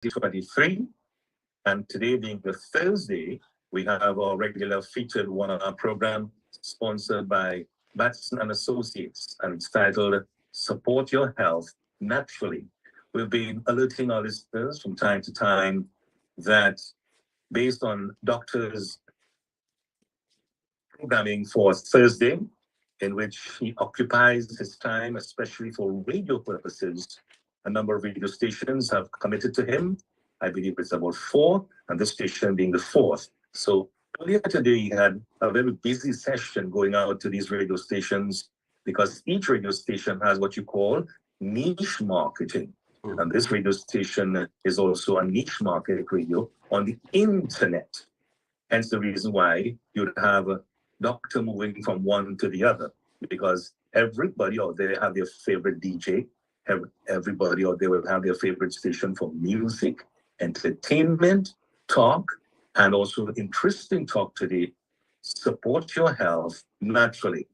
2023. And today, being the Thursday, we have our regular featured one on our program, sponsored by Batson and Associates, and it's titled Support Your Health Naturally. We've been alerting our listeners from time to time that based on doctors' programming for Thursday, in which he occupies his time, especially for radio purposes. A number of radio stations have committed to him. I believe it's about four, and this station being the fourth. So earlier today, he had a very busy session going out to these radio stations because each radio station has what you call niche marketing. And this radio station is also a niche market radio on the internet. Hence the reason why you'd have a doctor moving from one to the other, because everybody out there have their favorite DJ. Everybody out there will have their favorite station for music, entertainment, talk, and also interesting talk today. Support your health naturally.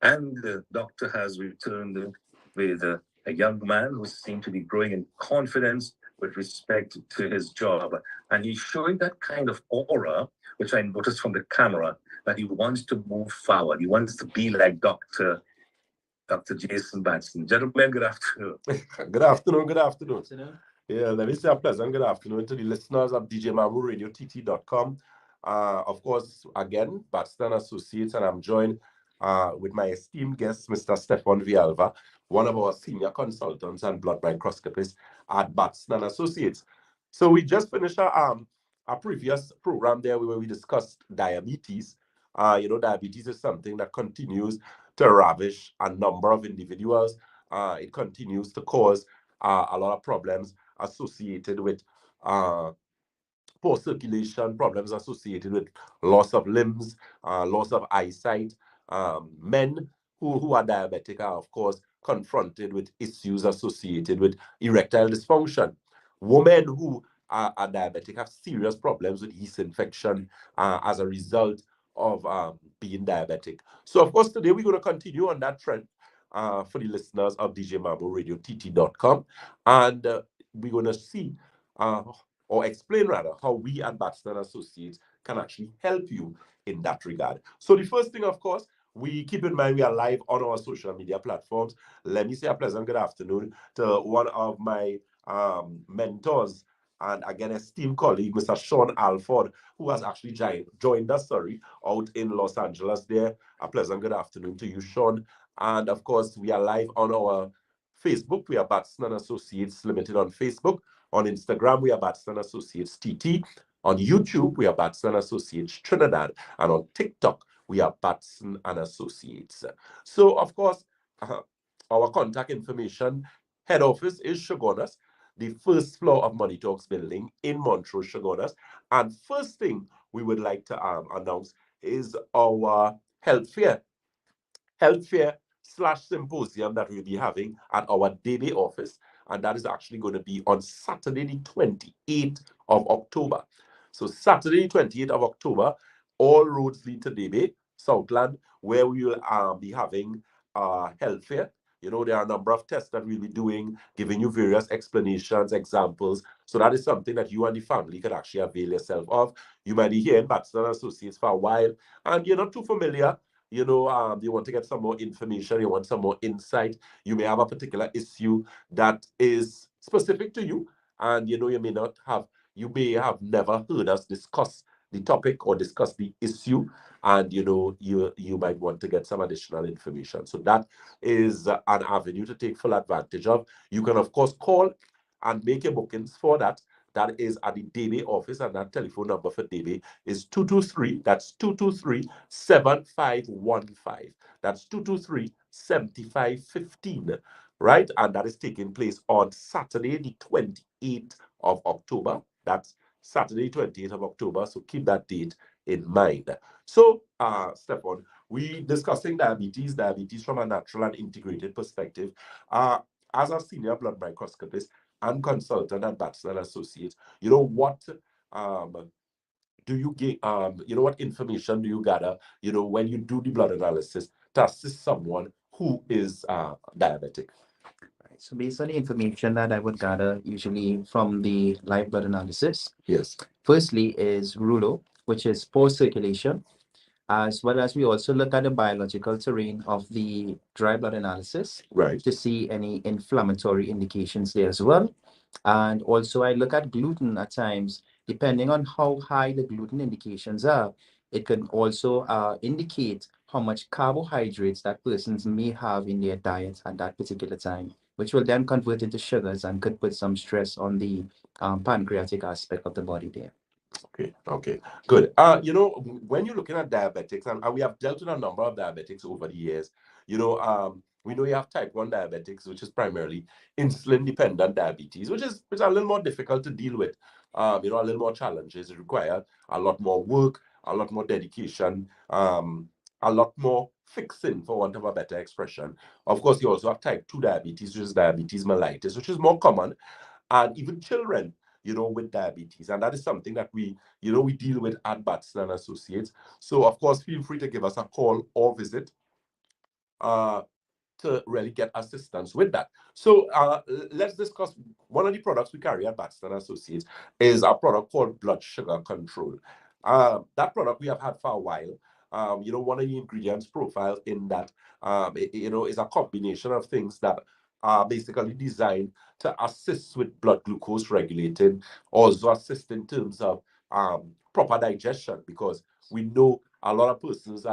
And the doctor has returned with a young man who seemed to be growing in confidence with respect to his job. And he's showing that kind of aura, which I noticed from the camera, that he wants to move forward. He wants to be like Dr. Jason Batson. Gentlemen, good afternoon. Good afternoon, good afternoon. Yeah, let me say a pleasant good afternoon to the listeners of DJMamuRadioTT.com. Of course, again, Batson Associates, and I'm joined with my esteemed guest, Mr. Stefan Villalva, one of our senior consultants and blood microscopists at Batson Associates. So we just finished our previous program there where we discussed diabetes. Diabetes is something that continues to ravish a number of individuals. It continues to cause a lot of problems associated with poor circulation, problems associated with loss of limbs, loss of eyesight. Men who are diabetic are, of course, confronted with issues associated with erectile dysfunction. Women who are diabetic have serious problems with yeast infection as a result of being diabetic. So, of course, today we're going to continue on that trend for the listeners of DJMamuRadioTT.com, and we're going to see or explain rather how we at Batson Associates can actually help you in that regard. So the first thing, of course, we keep in mind we are live on our social media platforms. Let me say a pleasant good afternoon to one of my mentors and again esteemed colleague, Mr. Sean Alford, who has actually joined us, out in Los Angeles there. A pleasant good afternoon to you, Sean. And of course, we are live on our Facebook. We are Batson Associates Limited on Facebook. On Instagram, we are Batson Associates TT. On YouTube, we are Batson Associates Trinidad. And on TikTok, we are Batson and Associates. So, of course, our contact information, head office is Shogunas, the first floor of Money Talks building in Montrose, Shogunas. And first thing we would like to announce is our health fair / symposium that we'll be having at our Debe office. And that is actually going to be on Saturday, the 28th of October. So Saturday, 28th of October, all roads lead to Debe, Southland, where we will be having a health fair. You know, there are a number of tests that we'll be doing, giving you various explanations, examples. So that is something that you and the family can actually avail yourself of. You might be here in Batson Associates for a while, and you're not too familiar. You want to get some more information, you want some more insight. You may have a particular issue that is specific to you, and you may have never heard us discuss the topic or discuss the issue, and you might want to get some additional information. So that is an avenue to take full advantage of. You can of course call and make your bookings for that. That is at the Debe office, and that telephone number for Debe is 223. That's 223-7515. That's 223-7515, right? And that is taking place on Saturday, the 28th of October. That's Saturday, 28th of October. So keep that date in mind. So, Stefan, we discussing diabetes from a natural and integrated perspective. As a senior blood microscopist and consultant at Batson Associates, what do you get? What information do you gather? When you do the blood analysis to assist someone who is diabetic. So based on the information that I would gather usually from the live blood analysis, Yes. firstly is RULO, which is poor circulation, as well as we also look at the biological terrain of the dry blood analysis Right. to see any inflammatory indications there as well. And also I look at gluten at times, depending on how high the gluten indications are, it can also indicate how much carbohydrates that persons may have in their diet at that particular time, which will then convert into sugars and could put some stress on the pancreatic aspect of the body there. Okay, good. When you're looking at diabetics, and we have dealt with a number of diabetics over the years, we know you have type 1 diabetics, which is primarily insulin-dependent diabetes, which is a little more difficult to deal with. A little more challenges. It requires a lot more work, a lot more dedication, a lot more fixing, for want of a better expression. Of course, you also have type 2 diabetes, which is diabetes mellitus, which is more common, and even children, with diabetes. And that is something that we deal with at Batson and Associates. So, of course, feel free to give us a call or visit to really get assistance with that. So let's discuss one of the products we carry at Batson and Associates is a product called blood sugar control. That product we have had for a while. One of the ingredients profiled in that, is a combination of things that are basically designed to assist with blood glucose regulating, also assist in terms of proper digestion, because we know a lot of persons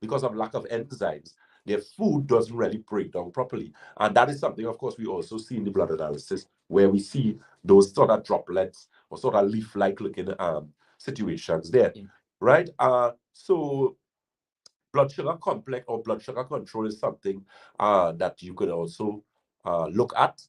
because of lack of enzymes, their food doesn't really break down properly. And that is something, of course, we also see in the blood analysis, where we see those sort of droplets or sort of leaf-like looking situations there, right? So blood sugar complex or blood sugar control is something that you could also look at,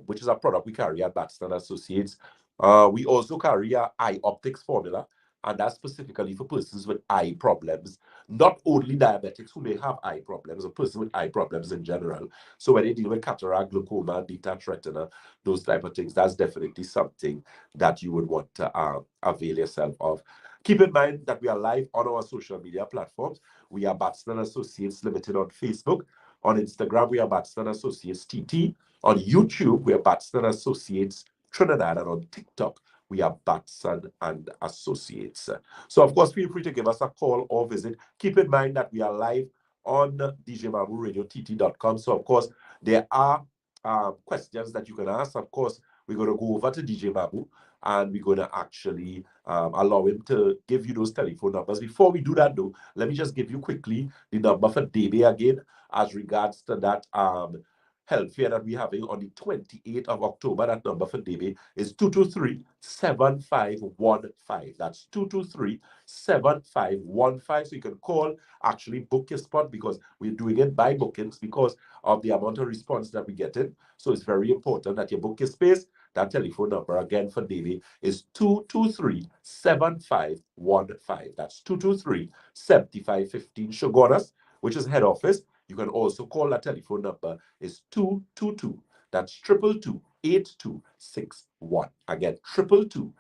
which is a product we carry at Batson Associates. We also carry a eye optics formula, and that's specifically for persons with eye problems, not only diabetics who may have eye problems, a person with eye problems in general. So when they deal with cataract, glaucoma, detached retina, those type of things, that's definitely something that you would want to avail yourself of. Keep in mind that we are live on our social media platforms. We are Batson Associates Limited on Facebook. On Instagram, we are Batson Associates TT. On YouTube, we are Batson Associates Trinidad. And on TikTok, we are Batson and Associates. So, of course, feel free to give us a call or visit. Keep in mind that we are live on DJMabuRadioTT.com. So, of course, there are questions that you can ask. Of course, we're going to go over to DJ Mabu, and we're going to actually allow him to give you those telephone numbers. Before we do that, though, let me just give you quickly the number for Debe again as regards to that health fair that we're having on the 28th of October. That number for Debe is 223-7515. That's 223-7515. So you can call, actually book your spot, because we're doing it by bookings because of the amount of response that we get in. So it's very important that you book your space. That telephone number again for Debe is 223-7515. That's 223-7515 Shogunas, which is head office. You can also call that telephone number is 222. That's 222-8261. Again, 222-8261.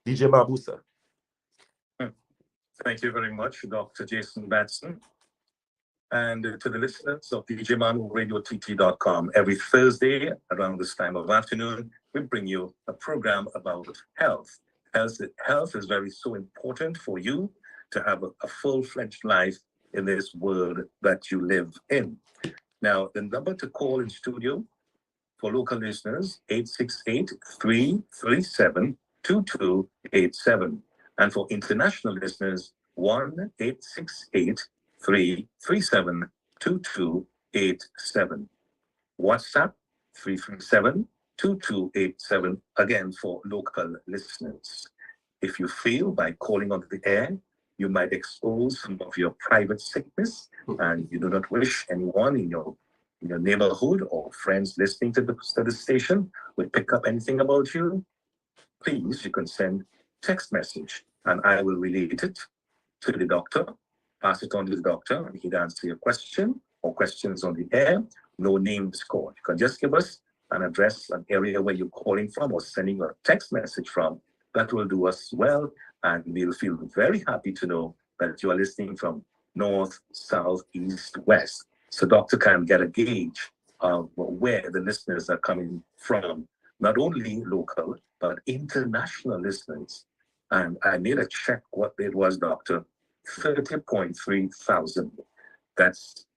DJ Mabusa. Thank you very much, Dr. Jason Batson. And to the listeners of DJMabuRadioTT.com, every Thursday around this time of afternoon, we bring you a program about health. Health is so important for you to have a full-fledged life in this world that you live in. Now, the number to call in studio for local listeners, 868-337-2287. And for international listeners, 1-868-337-2287. WhatsApp, 337-2287, again for local listeners. If you feel by calling onto the air, you might expose some of your private sickness, and you do not wish anyone in your neighborhood or friends listening to the station would pick up anything about you, please, you can send text message, and I will relate it to the doctor, pass it on to the doctor, and he'd answer your question or questions on the air. No names called. You can just give us an address, an area where you're calling from or sending a text message from. That will do us well, and we'll feel very happy to know that you are listening from north, south, east, west. so doctor can get a gauge of where the listeners are coming from, not only local, but international listeners. And I made a check what it was, doctor, 30.3 thousand.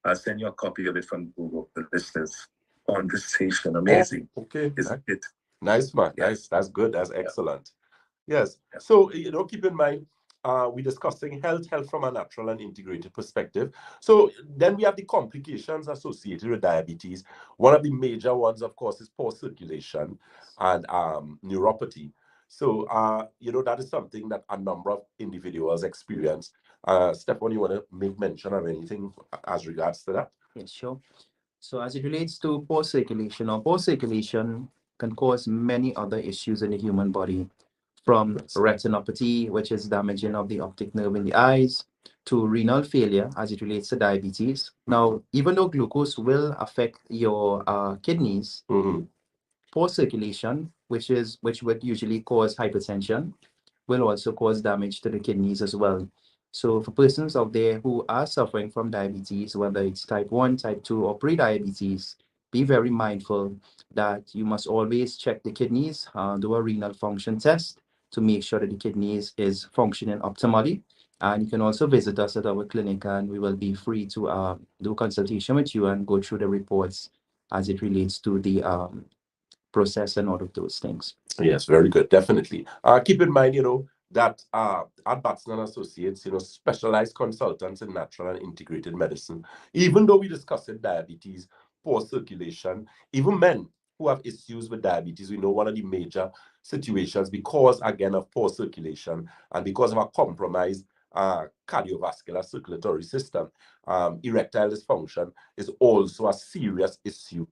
I'll send you a copy of it from Google, the listeners on this station. Amazing. Oh, okay. Isn't it? Nice, man. Yeah. Nice. That's good. That's excellent. Yes. Yeah. So, keep in mind, we're discussing health from a natural and integrated perspective. So then we have the complications associated with diabetes. One of the major ones, of course, is poor circulation and neuropathy. So, that is something that a number of individuals experience. Stefan, you want to make mention of anything as regards to that? Yes, sure. So as it relates to poor circulation can cause many other issues in the human body, from retinopathy, which is damaging of the optic nerve in the eyes, to renal failure as it relates to diabetes. Now, even though glucose will affect your kidneys, poor circulation, which would usually cause hypertension, will also cause damage to the kidneys as well. So for persons out there who are suffering from diabetes, whether it's type 1, type 2, or pre-diabetes, be very mindful that you must always check the kidneys, do a renal function test to make sure that the kidneys is functioning optimally. And you can also visit us at our clinic, and we will be free to do a consultation with you and go through the reports as it relates to the process and all of those things. Yes, very good. Definitely. Keep in mind, that at Batson Associates, specialized consultants in natural and integrated medicine. Even though we discussed diabetes, poor circulation, even men who have issues with diabetes, we know one of the major situations because, again, of poor circulation and because of a compromised cardiovascular circulatory system, erectile dysfunction is also a serious issue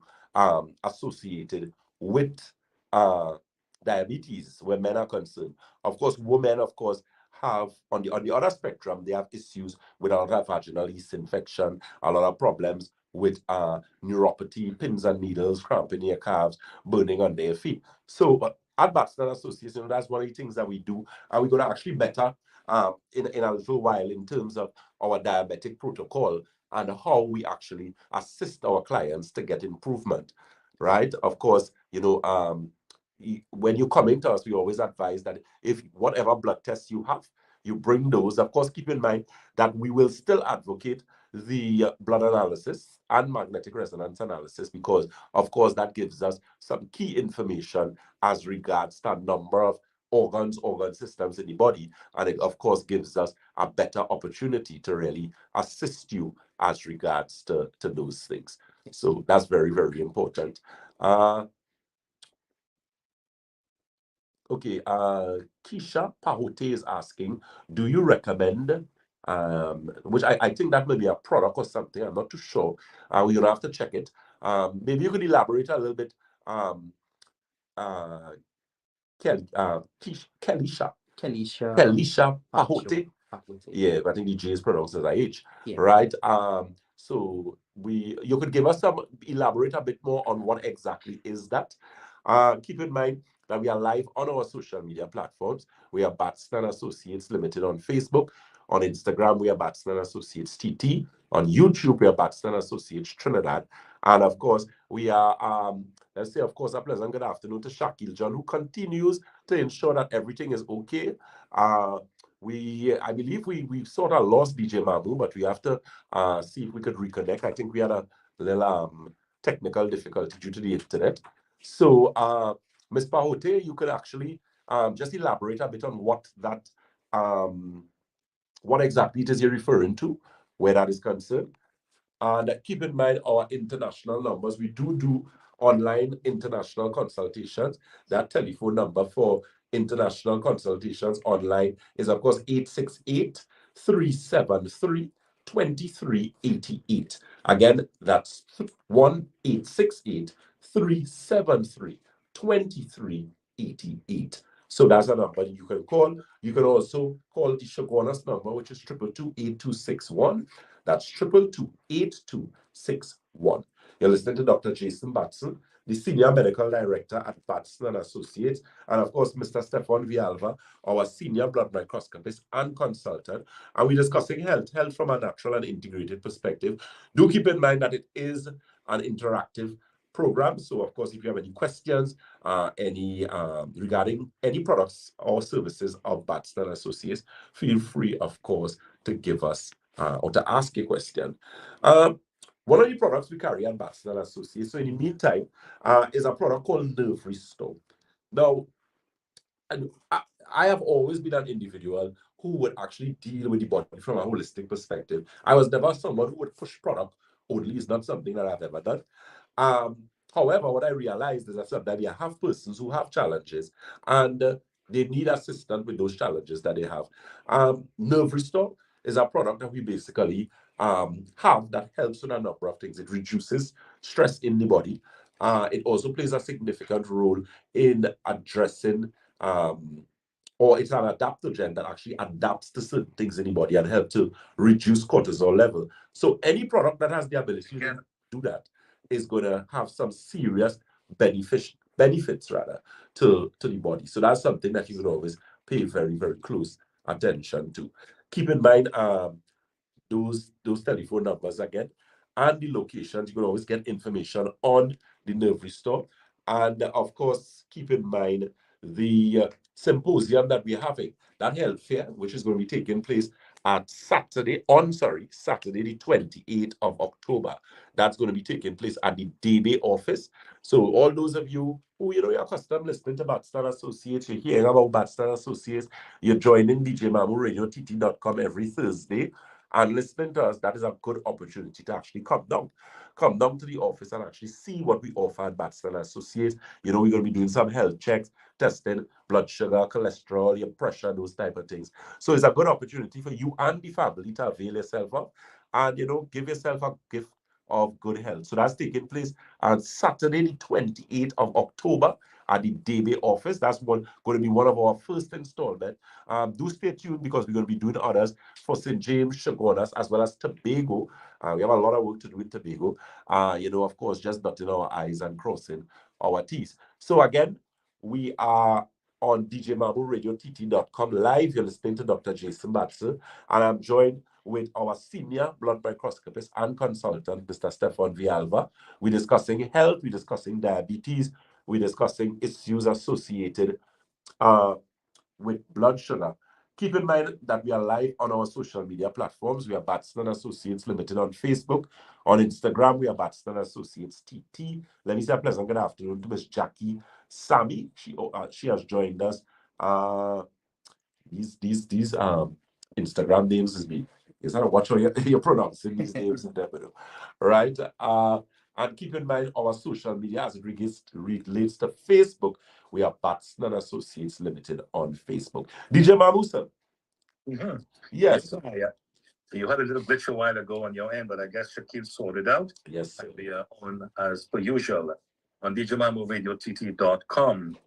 associated with diabetes where men are concerned. Of course, women, have on the other spectrum, they have issues with a lot of vaginal yeast infection, a lot of problems with neuropathy, pins and needles, cramping their calves, burning on their feet. So at Batson Association, that's one of the things that we do, and we're going to actually better in a little while in terms of our diabetic protocol and how we actually assist our clients to get improvement, right? Of course, when you come into us, we always advise that if whatever blood tests you have, you bring those. Of course, keep in mind that we will still advocate the blood analysis and magnetic resonance analysis because, of course, that gives us some key information as regards to a number of organ systems in the body. And it, of course, gives us a better opportunity to really assist you as regards to those things. So that's very, very important. Okay, Keisha Pahote is asking, do you recommend, which I think that may be a product or something, I'm not too sure. We're going to have to check it. Maybe you could elaborate a little bit, Kelisha Pahote. Yeah, I think the J is pronounced as a H, yeah. Right? So you could give us elaborate a bit more on what exactly is that. Keep in mind that we are live on our social media platforms. We are Batson Associates Limited on Facebook. On Instagram, we are Batson Associates TT. On YouTube, we are Batson Associates Trinidad. And of course, we are, let's say, of course, a pleasant good afternoon to Shakil John, who continues to ensure that everything is okay. I believe we sort of lost DJ Mabu, but we have to see if we could reconnect. I think we had a little technical difficulty due to the internet. So, Ms. Pahote, you could actually just elaborate a bit on what that, what exactly it is you're referring to, where that is concerned. And keep in mind our international numbers. We do online international consultations. That telephone number for international consultations online is, of course, 868-373-2388. Again, that's 1-868-373-2388. So that's a number you can call. You can also call the Shogunas number, which is 222-8261. That's 222-8261. You're listening to Dr. Jason Batson, the Senior Medical Director at Batson & Associates, and of course, Mr. Stefan Villalba, our Senior Blood Microscopist and Consultant. And we're discussing health from a natural and integrated perspective. Do keep in mind that it is an interactive program. So, of course, if you have any questions, regarding any products or services of Batson & Associates, feel free, of course, to give us or to ask a question. One of the products we carry at Batson & Associates, so in the meantime, is a product called Nerve Restore. Now, and I have always been an individual who would actually deal with the body from a holistic perspective. I was never someone who would push product only. It's not something that I've ever done. However, what I realized is that you have persons who have challenges and they need assistance with those challenges that they have. Nerve Restore is a product that we basically have that helps with a number of things. It reduces stress in the body. It also plays a significant role in addressing or it's an adaptogen that actually adapts to certain things in the body and help to reduce cortisol level. So any product that has the ability to do that is going to have some serious benefits rather to the body. So that's something that you can always pay very, very close attention to. Keep in mind those telephone numbers again and the locations. You can always get information on the Nerve Restore. And of course, keep in mind the symposium that we're having, that health fair, which is going to be taking place at Saturday, the 28th of October. That's going to be taking place at the DB office. So all those of you who, you're accustomed listening to Batson Associates, you're hearing about Batson Associates, you're joining DJ Mamu Radio TT.com every Thursday and listening to us, that is a good opportunity to actually come down to the office and actually see what we offer at Batson Associates. We're going to be doing some health checks, testing blood sugar, cholesterol, your pressure, those type of things. So it's a good opportunity for you and the family to avail yourself of and, give yourself a gift of good health. So that's taking place on Saturday, the 28th of October at the DB office. That's going to be one of our first installment. Do stay tuned because we're going to be doing others for St. James, Chaguanas, as well as Tobago. We have a lot of work to do with Tobago. Of course, just dotting our I's and crossing our T's. So again, we are on DJMamuRadioTT.com live. You're listening to Dr. Jason Batson, and I'm joined with our senior blood microscopist and consultant, Mr. Stefan Villalba. We're discussing health, we're discussing diabetes, we're discussing issues associated with blood sugar. Keep in mind that we are live on our social media platforms. We are Batson Associates Limited on Facebook. On Instagram, we are Batson Associates TT. Let me say a pleasant good afternoon to Miss Jackie Sammy. She has joined us. These Instagram names is me. Is that what you're pronouncing these names in there, right? And keep in mind our social media as it relates to Facebook. We are Batson Associates Limited on Facebook. DJ Mamusa. Mm-hmm. Yes. So you had a little glitch a while ago on your end, but I guess Shaquille sorted out. Yes. We are on as per usual on DJMamuRadioTT.com.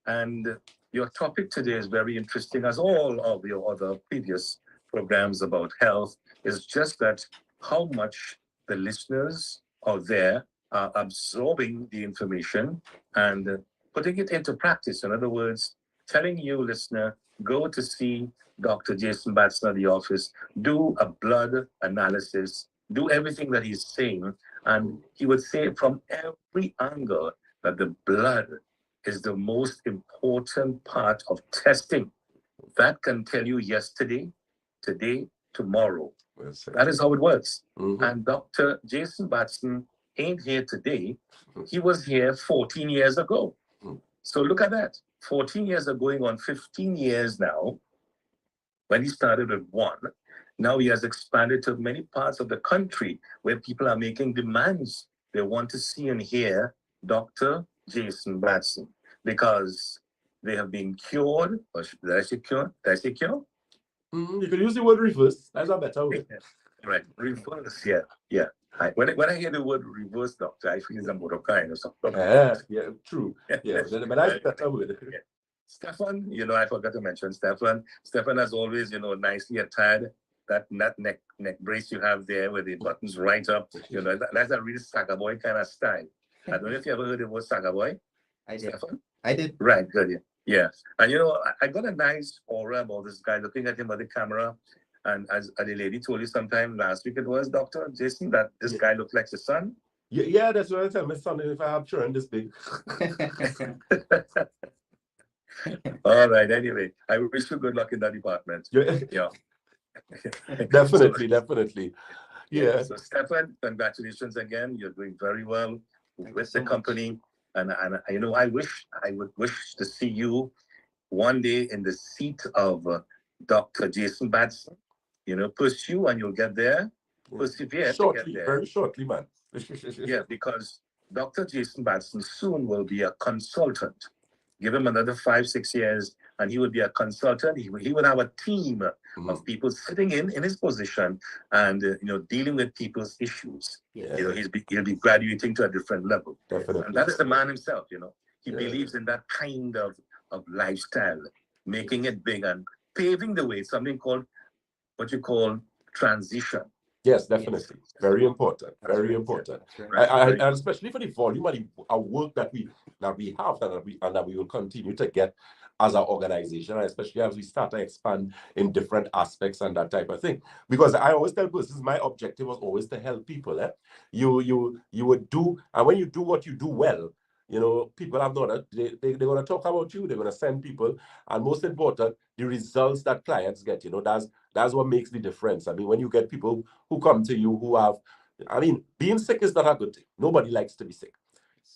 And your topic today is very interesting, as all of your other previous programs about health, is just that how much the listeners out there are absorbing the information and putting it into practice. In other words, telling you, listener, go to see Dr. Jason Batson at the office, do a blood analysis, do everything that he's saying, and he would say from every angle that the blood is the most important part of testing. That can tell you yesterday, today, tomorrow. That is how it works. Mm-hmm. And Dr. Jason Batson ain't here today. He was here 14 years ago. Mm-hmm. So look at that. 14 years are going on 15 years now. When he started with one, now he has expanded to many parts of the country where people are making demands. They want to see and hear Dr. Jason Batson because they have been cured. Or did I say cure? Did I say cure? You can use the word reverse. That's a better word. Right. Reverse. Yeah. When I hear the word reverse, doctor, I feel some Morokai or something. Yeah, true. Yeah, but that's a better word. Yeah. Stefan, I forgot to mention Stefan. Stefan has always, nicely attired that neck brace you have there with the buttons right up. That's a real saga boy kind of style. I don't know if you ever heard the word Saga Boy. I did. Stefan? I did. Right, good. Yeah. Yeah. And I got a nice aura about this guy looking at him on the camera. And as the lady told you sometime last week, it was Dr. Jason, that this guy looked like the son. Yeah, that's what I tell my son. If I have children this big. All right. Anyway, I wish you good luck in that department. Yeah. Yeah. Definitely. Yeah. So Stefan, congratulations again. You're doing very well with the company. And I would wish to see you one day in the seat of Dr. Jason Batson. Pursue and you'll get there. Persevere to get there. Very shortly, man. Yeah, because Dr. Jason Batson soon will be a consultant. Give him another 5-6 years, and he would be a consultant. He would have a team of people sitting in his position and dealing with people's issues. Yeah. He'll be graduating to a different level. Definitely. And that is the man himself. He believes in that kind of lifestyle, making it big and paving the way. Something called what you call transition. Yes, definitely. Very important. Very important. And especially for the volume of work that we have and that we will continue to get as an organization, and especially as we start to expand in different aspects and that type of thing. Because I always tell persons my objective was always to help people. You would do, and when you do what you do well, people have known that they're going to talk about you, they're going to send people, and most important, the results that clients get, that's what makes the difference. I mean, when you get people who come to you who have, being sick is not a good thing. Nobody likes to be sick.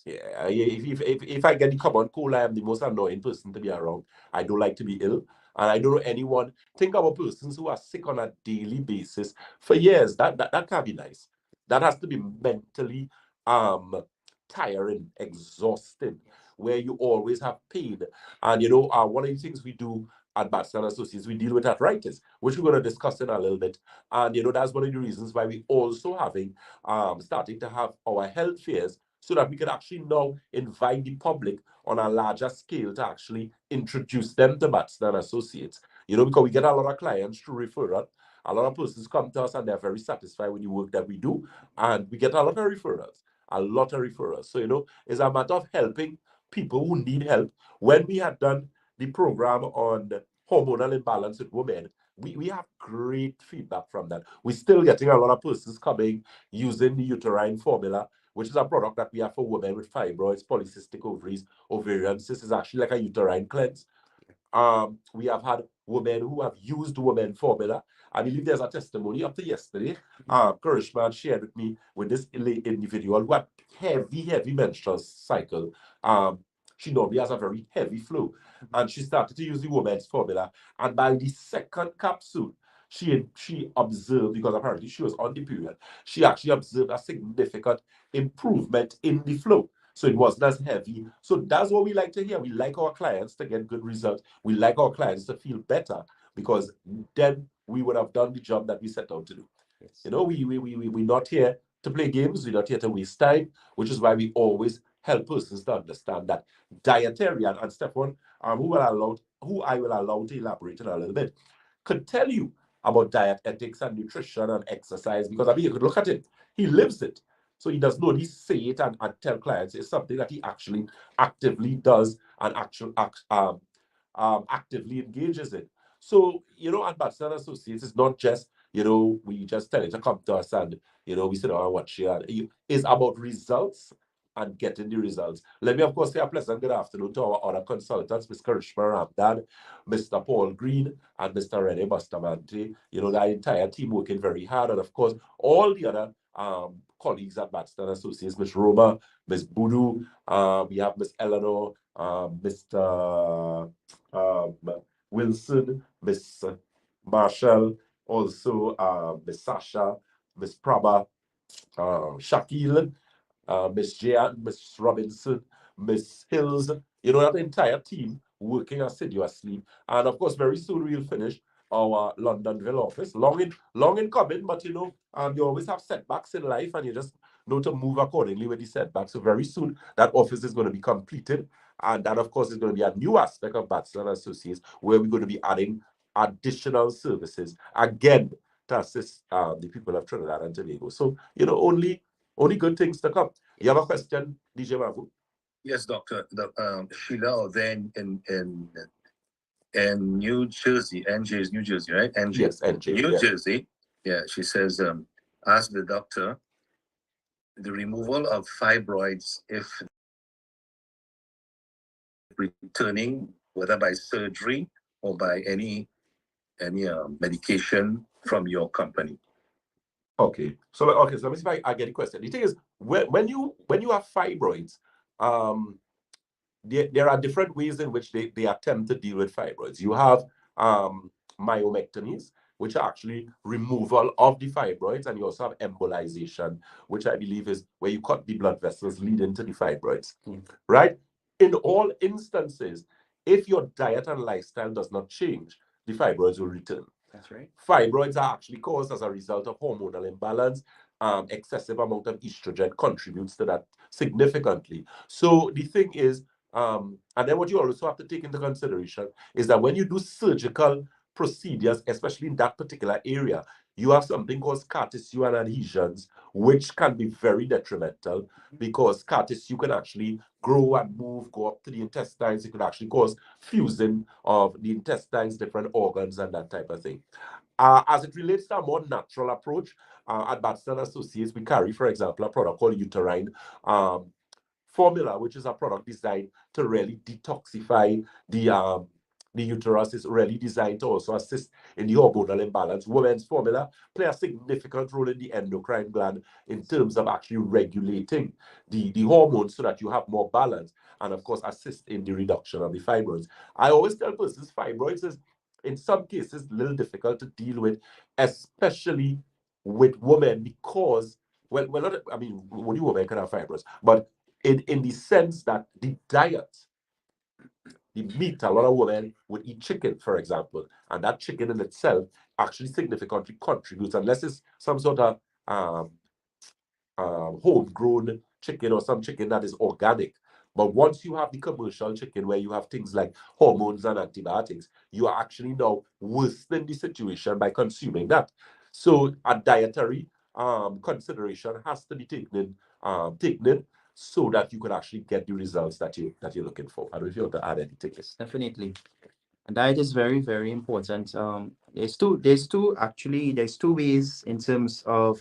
Yeah, if I get the common cold, I am the most annoying person to be around. I don't like to be ill. And I don't know anyone. Think about persons who are sick on a daily basis for years. That can't be nice. That has to be mentally tiring, exhausting, where you always have pain. And one of the things we do at Batson Associates, we deal with arthritis, which we're going to discuss in a little bit. And that's one of the reasons why we also starting to have our health fairs, so that we can actually now invite the public on a larger scale to actually introduce them to Batson Associates. Because we get a lot of clients through referral. A lot of persons come to us and they're very satisfied with the work that we do. And we get a lot of referrals. So, it's a matter of helping people who need help. When we had done the program on hormonal imbalance with women, we have great feedback from that. We're still getting a lot of persons coming using the uterine formula, which is a product that we have for women with fibroids, polycystic ovaries, ovarian cysts. Is actually like a uterine cleanse. We have had women who have used women formula. I believe there's a testimony up to yesterday. Karishma shared with me with this individual who had heavy menstrual cycle. She normally has a very heavy flow. And she started to use the women's formula. And by the second capsule, she observed, because apparently she was on the period, she actually observed a significant improvement in the flow. So it wasn't as heavy. So that's what we like to hear. We like our clients to get good results. We like our clients to feel better, because then we would have done the job that we set out to do. Yes. We're not here to play games. We're not here to waste time, which is why we always help persons to understand that dietarian, and Stefan, who I will allow to elaborate in a little bit, could tell you about dietetics and nutrition and exercise, because you could look at it. He lives it. So he does not only say it and tell clients. It's something that he actually actively does and actively engages in. So, at Batson Associates, it's not just, we just tell it to come to us and, we sit down and watch it. It's about results and getting the results. Let me, of course, say a pleasant good afternoon to our other consultants, Ms. Karishma Ramdan, Mr. Paul Green, and Mr. Rene Bustamante. The entire team working very hard. And, of course, all the other colleagues at Batson Associates, Ms. Roma, Ms. Budu, we have Ms. Eleanor, Mr. Wilson, Ms. Marshall, also Ms. Sasha, Ms. Prabha, Shakil, Miss Jan, Miss Robinson, Miss Hills, that entire team working assiduously. And of course, very soon we'll finish our Londonville office. Long in coming, but you always have setbacks in life, and you just know to move accordingly with the setbacks. So very soon that office is going to be completed. And that, of course, is going to be a new aspect of Batson Associates, where we're going to be adding additional services, again, to assist the people of Trinidad and Tobago. So, only only good things to come. You have a question, DJ Mavu? Yes, Doctor. Sheila over there in New Jersey. NJ is New Jersey, right? NJ. Yes, NJ. New Jersey. Yeah, she says, ask the doctor the removal of fibroids if returning, whether by surgery or by any medication from your company. Okay. So let me see if I get the question. The thing is, when you have fibroids, there are different ways in which they attempt to deal with fibroids. You have myomectomies, which are actually removal of the fibroids, and you also have embolization, which I believe is where you cut the blood vessels leading to the fibroids. Right? In all instances, if your diet and lifestyle does not change, the fibroids will return. That's right. Fibroids are actually caused as a result of hormonal imbalance. Excessive amount of estrogen contributes to that significantly. So the thing is, and then what you also have to take into consideration is that when you do surgical procedures, especially in that particular area, you have something called scar tissue and adhesions, which can be very detrimental because scar tissue can actually grow and move, go up to the intestines. It could actually cause fusing of the intestines, different organs, and that type of thing. As it relates to a more natural approach, at Batson Associates, we carry, for example, a product called uterine formula, which is a product designed to really detoxify the uterus. Is really designed to also assist in the hormonal imbalance. Women's formula play a significant role in the endocrine gland in terms of actually regulating the hormones so that you have more balance, and of course assist in the reduction of the fibroids. I always tell persons fibroids is in some cases a little difficult to deal with, especially with women, because not, I mean, only women can have fibroids, but in the sense that the diet, the meat, a lot of women would eat chicken, for example, and that chicken in itself actually significantly contributes, unless it's some sort of homegrown chicken or some chicken that is organic. But once you have the commercial chicken where you have things like hormones and antibiotics, you are actually now worsening the situation by consuming that. So a dietary consideration has to be taken in so that you can actually get the results that you're looking for. I don't know if you want to add anything. Definitely. And diet is very, very important. There's two ways in terms of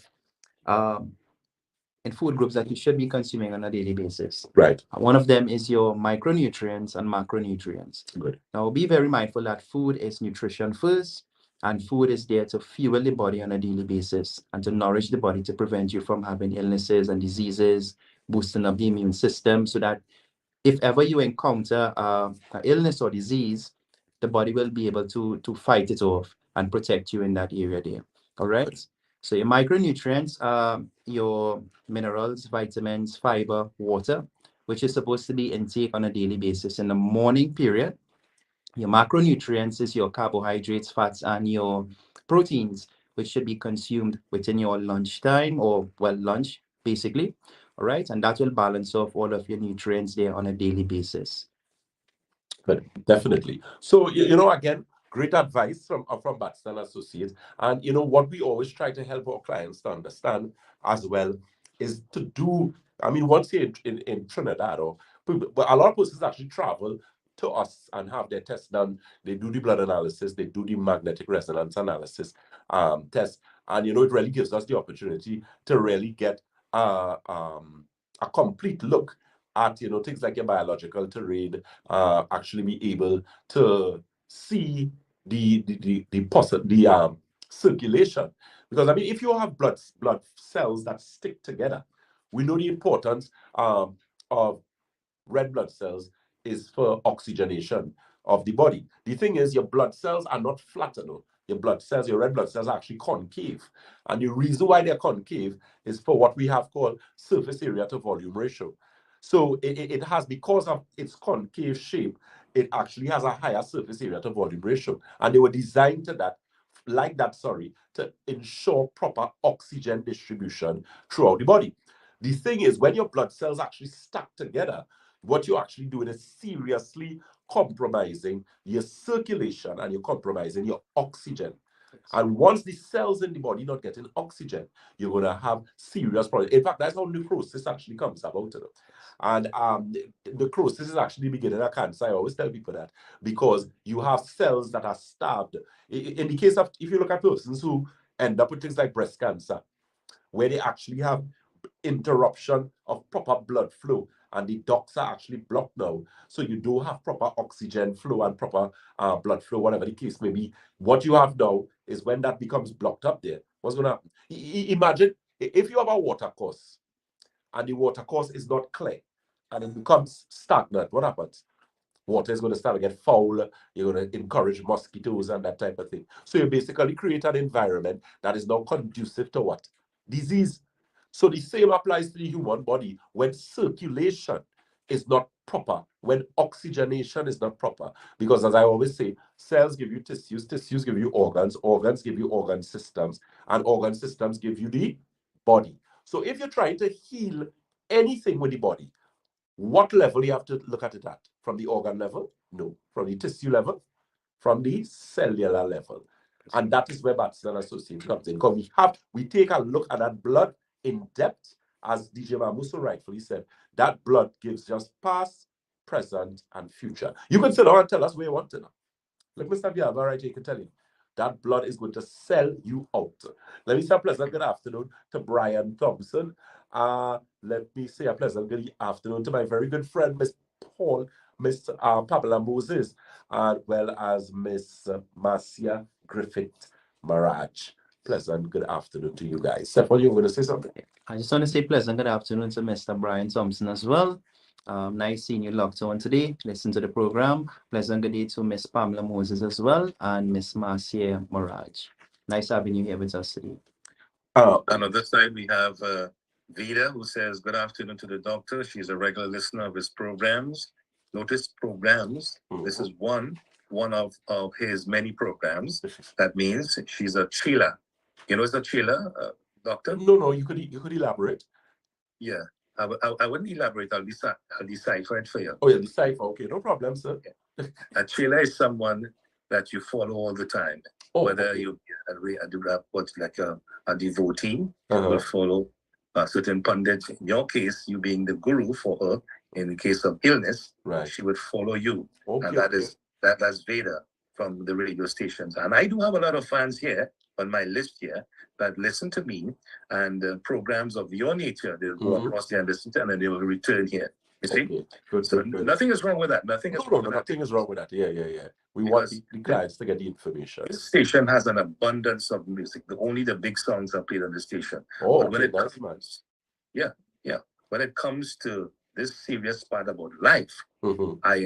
in food groups that you should be consuming on a daily basis. Right. One of them is your micronutrients and macronutrients. Good. Now, be very mindful that food is nutrition first, and food is there to fuel the body on a daily basis and to nourish the body to prevent you from having illnesses and diseases, boosting up the immune system so that if ever you encounter an illness or disease, the body will be able to fight it off and protect you in that area there. All right. So your micronutrients are your minerals, vitamins, fiber, water, which is supposed to be intake on a daily basis in the morning period. Your macronutrients is your carbohydrates, fats, and your proteins, which should be consumed within your lunchtime or, well, lunch, basically. All right. And that will balance off all of your nutrients there on a daily basis. But definitely. So, again, great advice from Batson Associates. And, what we always try to help our clients to understand as well is to do, I mean, once you're in Trinidad, but a lot of persons actually travel to us and have their tests done. They do the blood analysis, they do the magnetic resonance analysis test. And, it really gives us the opportunity to really get a complete look at things like your biological terrain, actually be able to see the circulation. Because I mean, if you have blood cells that stick together, we know the importance of red blood cells is for oxygenation of the body. The thing is, your blood cells are not flat enough. Your red blood cells are actually concave. And the reason why they're concave is for what we have called surface area to volume ratio. So it has, because of its concave shape, it actually has a higher surface area to volume ratio. And they were designed to to ensure proper oxygen distribution throughout the body. The thing is, when your blood cells actually stack together, what you're actually doing is seriously compromising your circulation and you're compromising your oxygen. And once the cells in the body not getting oxygen, you're going to have serious problems. In fact, that's how necrosis actually comes about. And necrosis is actually the beginning of cancer. I always tell people that, because you have cells that are starved. In the case of, if you look at persons who end up with things like breast cancer, where they actually have interruption of proper blood flow, and the ducts are actually blocked now, so you do have proper oxygen flow and proper blood flow, whatever the case may be. What you have now is, when that becomes blocked up there, what's going to happen? Imagine if you have a water course and the water course is not clear and it becomes stagnant. What happens? Water is going to start to get foul. You're going to encourage mosquitoes and that type of thing. So you basically create an environment that is now conducive to what? Disease. So the same applies to the human body. When circulation is not proper, when oxygenation is not proper, because as I always say, cells give you tissues, tissues give you organs, organs give you organ systems, and organ systems give you the body. So if you're trying to heal anything with the body, what level you have to look at it at? From the organ level? No. From the tissue level? From the cellular level. And that is where Batson Associates comes in. Because we take a look at that blood in depth, as DJ Mamuso rightfully said. That blood gives just past, present, and future. You can sit down and tell us where you want to know. Like Mr. Biava right here can tell you. That blood is going to sell you out. Let me say a pleasant good afternoon to Brian Thompson. Let me say a pleasant good afternoon to my very good friend, Miss Pamela Moses, as well as Miss Marcia Griffith Maraj. Pleasant good afternoon to you guys. Stephanie, you're going to say something? I just want to say pleasant good afternoon to Mr. Brian Thompson as well. Nice seeing you locked on today. Listen to the program. Pleasant good day to Miss Pamela Moses as well, and Miss Marcia Maraj. Nice having you here with us today. And on this side, we have Vida, who says, good afternoon to the doctor. She's a regular listener of his programs. Notice programs. This is one of his many programs. That means she's a chiller. You know, it's a chiller, doctor? No, you could elaborate. Yeah. I wouldn't elaborate. I'll decipher it for you. Oh, yeah, decipher. Okay, no problem, sir. Okay. A chiller is someone that you follow all the time. Whether okay. you what's like a devotee will follow a certain pundit. In your case, you being the guru for her, in the case of illness, right, she would follow you. Okay, and that's Veda from the radio stations. And I do have a lot of fans here on my list here that listen to me, and programs of your nature, they'll go across there and listen to, and then they will return here. You see? Okay. Good, so good. Nothing is wrong with that. Nothing is wrong with that. Yeah. We want the clients to get the information. This station has an abundance of music. Only the big songs are played on the station. Oh, but when it comes, when it comes to this serious part about life, I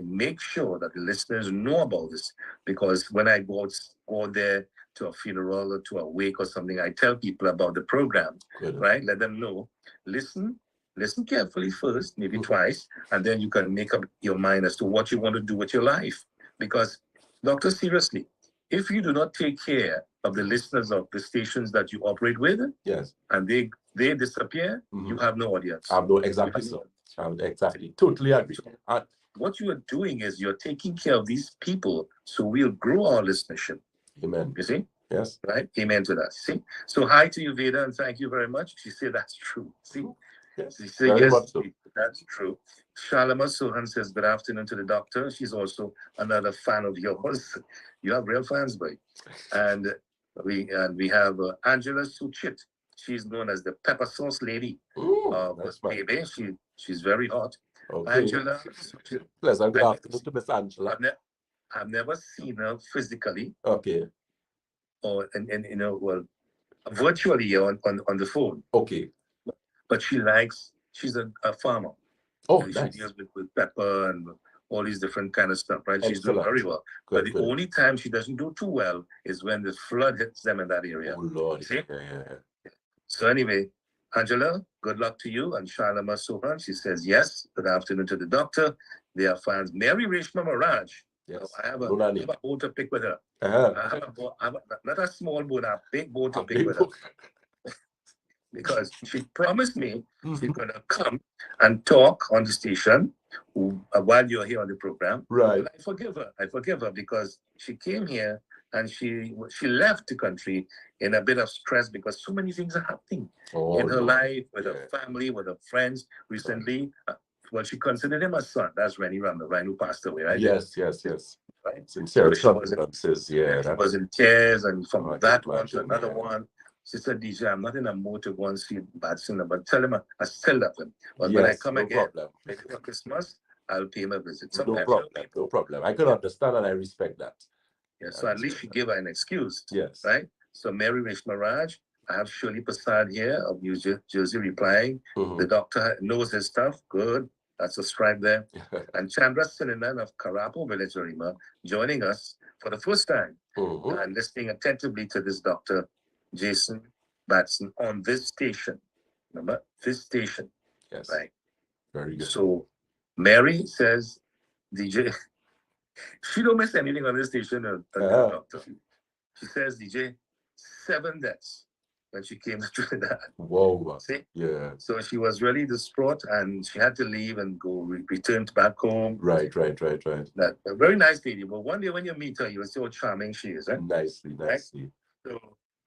make sure that the listeners know about this, because when I go there to a funeral or to a wake or something, I tell people about the program, right? Let them know. Listen carefully first, maybe twice, and then you can make up your mind as to what you want to do with your life. Because, doctor, seriously, if you do not take care of the listeners of the stations that you operate with, yes, and they disappear, you have no audience. Exactly so. Exactly. Totally agree. What you are doing is you're taking care of these people, so we'll grow our listenership. Amen. You see? Yes. Right? Amen to that. See? So hi to you, Veda, and thank you very much. She said that's true. See? Yes. She said, yes, so. That's true. Shalama Sohan says, good afternoon to the doctor. She's also another fan of yours. You have real fans, boy. And we have Angela Suchit. She's known as the pepper sauce lady. Baby. She's very hot. Okay. Angela. Pleasant. Good afternoon to Miss Angela. I've never seen her physically. Okay. Or virtually on the phone. Okay. But she's a farmer. Oh, She nice. deals with pepper and all these different kind of stuff, right? Excellent. She's doing very well. Good, but the only time she doesn't do too well is when the flood hits them in that area. Oh, Lord. See? Yeah. So anyway, Angela, good luck to you. And Shalama Sohan, she says, yes, good afternoon to the doctor. They are fans. Mary Reshma Maraj. Yes. I have a boat to pick with her. I have not a small boat, a big boat to pick with her. Because she promised me she's going to come and talk on the station while you're here on the program. Right. But I forgive her because she came here and she left the country in a bit of stress because so many things are happening in her life, with her family, with her friends. Recently, well, she considered him a son. That's Rennie Ramadan, who passed away, right? Yes. Right. Sincere So condolences. she was in tears, and from that one to another yeah. one. She said, DJ, I'm not in a mood to go and see Batson, but tell him I still love him. But when I come again, maybe for Christmas, I'll pay him a visit. Sometimes No problem. I can understand and I respect that. Yeah, so at least she gave her an excuse. Yes. Right? So Mary Reshma Raj, I have Shirley Prasad here of New Jersey replying. The doctor knows his stuff. Good. That's a stripe there. And Chandra Sininan of Karapo Village, Arima, joining us for the first time and listening attentively to this Dr. Jason Batson on this station. Remember? This station. Yes. Right. Very good. So Mary says, DJ, she don't miss anything on this station, doctor. She says, DJ, 7 deaths when she came to Trinidad. Whoa. See? Yeah. So she was really distraught and she had to leave and go return back home. Right. That a very nice lady. But one day when you meet her, you'll see how charming she is. Right? Nicely. Right? So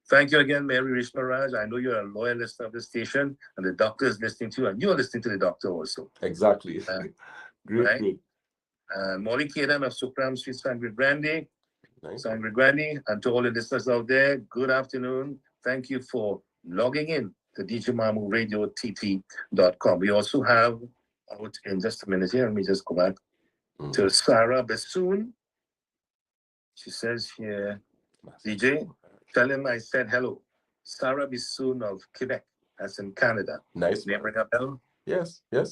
thank you again, Mary Reshma Raj. I know you're a loyal listener of the station and the doctor is listening to you and you're listening to the doctor also. Exactly. Great. Molly Kadan of Sukram Street, Sangre Grande. Sangre Grande, and to all the listeners out there, good afternoon. Thank you for logging in to DJMamuRadioTT.com. We also have out in just a minute here. Let me just go back to Sarah Bassoon. She says here, DJ, tell him I said hello. Sarah Bassoon of Quebec. That's in Canada. Nice. Name ring a bell? Yes. Yeah?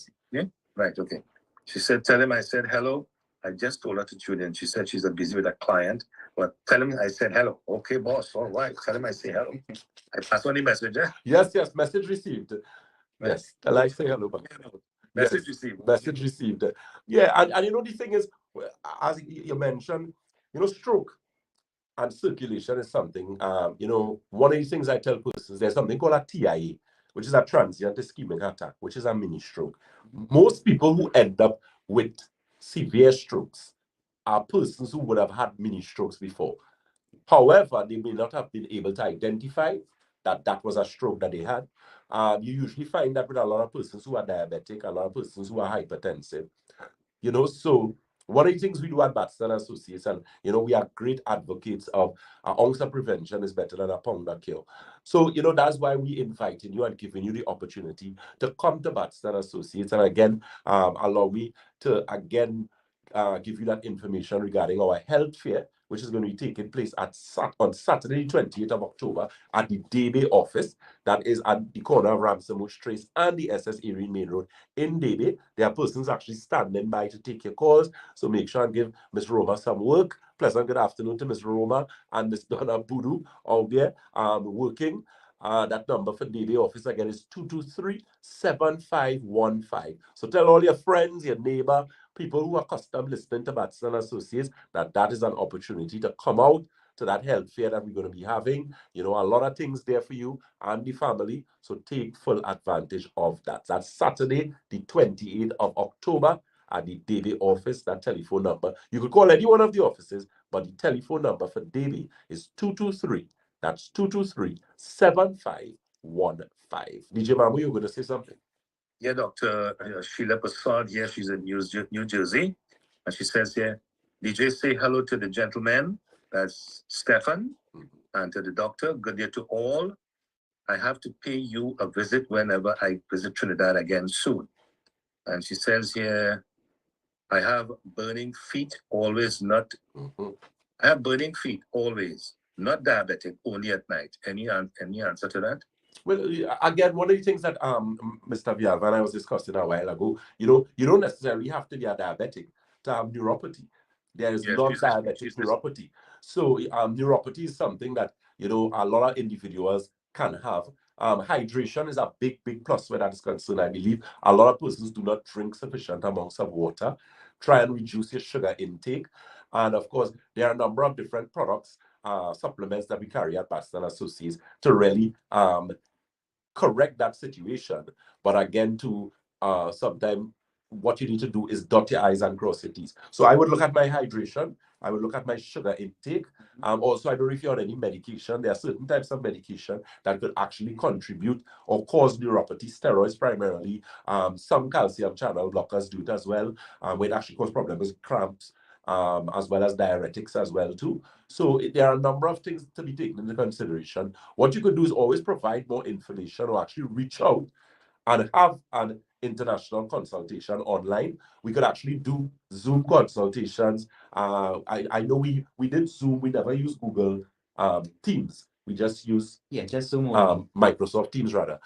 Right, okay. She said, tell him I said hello. I just told her to tune in. She said she's busy with a client, but tell him I said hello. Okay, boss. All right. Tell him I say hello. I pass on the message. Yes. Message received. Yes. Tell I say hello. Message received. Message received. Yeah, and you know the thing is, as you mentioned, stroke and circulation is something. One of the things I tell persons, there's something called a TIA, which is a transient ischemic attack, which is a mini stroke. Most people who end up with severe strokes are persons who would have had mini strokes before. However, they may not have been able to identify that was a stroke that they had. You usually find that with a lot of persons who are diabetic, a lot of persons who are hypertensive. So one of the things we do at Batson Associates, and we are great advocates of an ounce of prevention is better than a pound of cure. So that's why we inviting you and giving you the opportunity to come to Batson Associates, and again allow me to give you that information regarding our health fair, which is going to be taking place on Saturday, 28th of October at the Debe office. That is at the corner of Ramsamush Trace and the SS Erie Main Road in Debe. There are persons actually standing by to take your calls, so make sure and give Ms. Roma some work. Pleasant good afternoon to Ms. Roma and Ms. Donna Budu out there working. That number for Debe office again is 223-7515. So tell all your friends, your neighbor, people who are accustomed listening to Batson Associates that is an opportunity to come out to that health fair that we're going to be having. A lot of things there for you and the family. So take full advantage of that. That's Saturday, the 28th of October at the Debe office. That telephone number, you could call any one of the offices, but the telephone number for Debe is 223. That's 223-7515. DJ Mamu, you're going to say something? Yeah, Dr. Sheila Prasad here. She's in New Jersey. And she says here, DJ, say hello to the gentleman. That's Stefan. And to the doctor. Good day to all. I have to pay you a visit whenever I visit Trinidad again soon. And she says here, I have burning feet, always not. I have burning feet, always. Not diabetic, only at night. Any answer to that? Well, again, one of the things that Mr. Vialva and I was discussing a while ago, you don't necessarily have to be a diabetic to have neuropathy. There is non-diabetic neuropathy. So neuropathy is something that, a lot of individuals can have. Hydration is a big plus where that is concerned, I believe. A lot of persons do not drink sufficient amounts of water. Try and reduce your sugar intake. And of course, there are a number of different products, supplements that we carry at Batson Associates to really correct that situation. But again, to sometimes what you need to do is dot your I's and cross your T's. So I would look at my hydration. I would look at my sugar intake. Also, I don't know if you're on any medication. There are certain types of medication that could actually contribute or cause neuropathy, steroids primarily. Some calcium channel blockers do it as well, where it actually causes problems with cramps, as well as diuretics as well too. So there are a number of things to be taken into consideration. What you could do is always provide more information or actually reach out and have an international consultation online. We could actually do Zoom consultations. I know we did Zoom. We never use Google Teams. We just use just Zoom only. Microsoft Teams rather.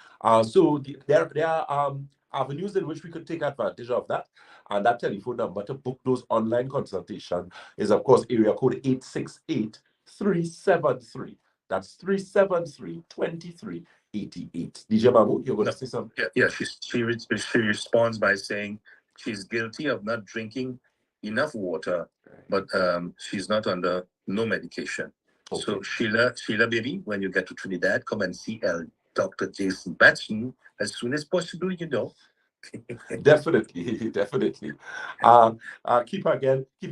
So there are avenues in which we could take advantage of that. And that telephone number to book those online consultations is, of course, area code 868-373. That's 373-2388. DJ Mamu, you're going to say something? Yeah. She responds by saying she's guilty of not drinking enough water, but she's not under no medication. Okay. So Sheila baby, when you get to Trinidad, come and see Dr. Jason Batson as soon as possible, you know. Definitely. Keep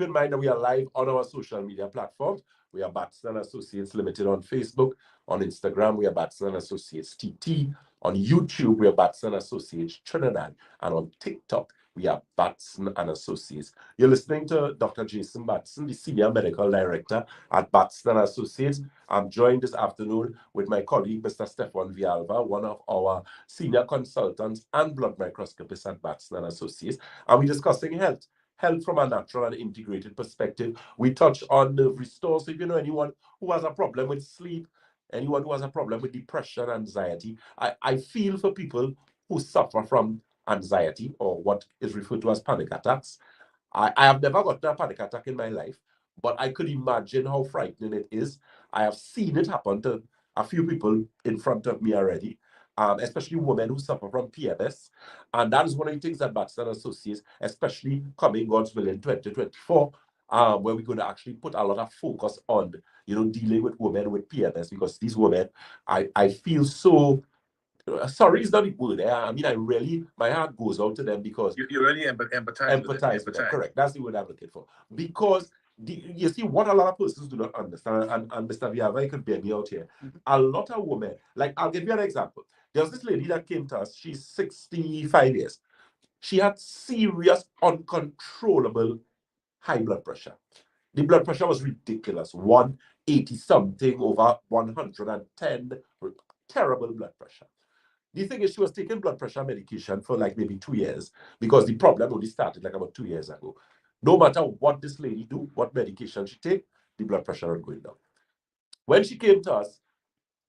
in mind that we are live on our social media platforms. We are Batson Associates Limited on Facebook. On Instagram, we are Batson Associates TT. On YouTube, we are Batson Associates Trinidad. And on TikTok, we are Batson and Associates. You're listening to Dr. Jason Batson, the Senior Medical Director at Batson Associates. I'm joined this afternoon with my colleague, Mr. Stefan Vialva, one of our senior consultants and blood microscopists at Batson Associates. And we're discussing health from a natural and integrated perspective. We touch on nerve restore. So if you know anyone who has a problem with sleep, anyone who has a problem with depression, anxiety, I feel for people who suffer from anxiety or what is referred to as panic attacks. I have never gotten a panic attack in my life, but I could imagine how frightening it is. I have seen it happen to a few people in front of me already, especially women who suffer from PMS. And that is one of the things that Batson Associates, especially coming, God's will, in 2024, where we're going to actually put a lot of focus on, dealing with women with PMS, because these women, I feel so... sorry is not the word. I mean, my heart goes out to them because you really empathize with them. Correct. That's the word I'm looking for. Because you see, what a lot of persons do not understand, and Mr. Viava could bear me out here. A lot of women, like, I'll give you an example. There's this lady that came to us. She's 65 years. She had serious, uncontrollable high blood pressure. The blood pressure was ridiculous. 180 something over 110. Terrible blood pressure. The thing is, she was taking blood pressure medication for like maybe 2 years, because the problem only started like about 2 years ago. No matter what this lady do, what medication she take, the blood pressure was going down. When she came to us,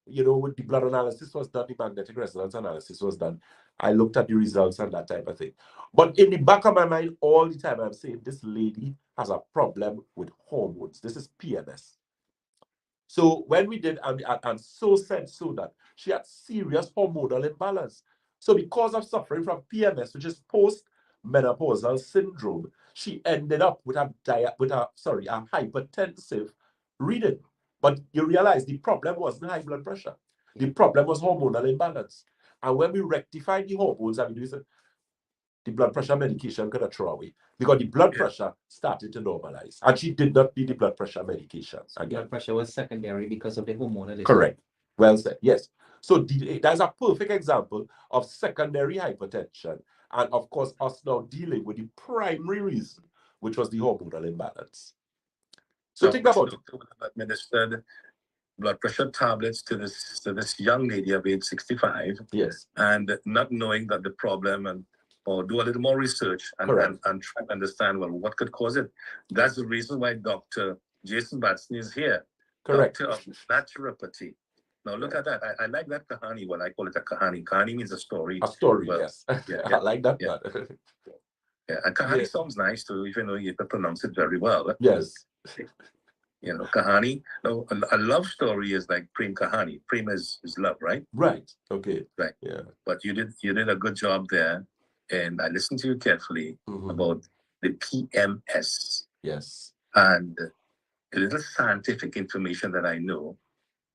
with the blood analysis was done, the magnetic resonance analysis was done, I looked at the results and that type of thing. But in the back of my mind, all the time, I'm saying this lady has a problem with hormones. This is PMS. So when we did, and so said so that she had serious hormonal imbalance. So because of suffering from PMS, which is post-menopausal syndrome, she ended up with a hypertensive reading. But you realize the problem wasn't high blood pressure. The problem was hormonal imbalance. And when we rectified the hormones, the blood pressure medication could have thrown away, because the blood pressure started to normalize, and she did not need the blood pressure medication again. Blood pressure was secondary because of the hormonal issue. Correct. Well said. Yes. So that's a perfect example of secondary hypertension, and of course us now dealing with the primary reason, which was the hormonal imbalance. So think about it. Administered blood pressure tablets to this young lady of age 65. Yes. And not knowing that the problem, or do a little more research and try to understand, well, what could cause it. That's the reason why Dr. Jason Batson is here. Correct. Doctor of naturopathy. Now look at that. I like that kahani. Well, I call it a kahani. Kahani means a story. A story, well, yes. I like that. Yeah. And kahani sounds nice too, even though you can pronounce it very well. Yes. Kahani. No, a love story is like prem kahani. Prem is love, right? Right. Okay. Right. Yeah. But you did a good job there. And I listened to you carefully about the PMS. Yes. And the little scientific information that I know.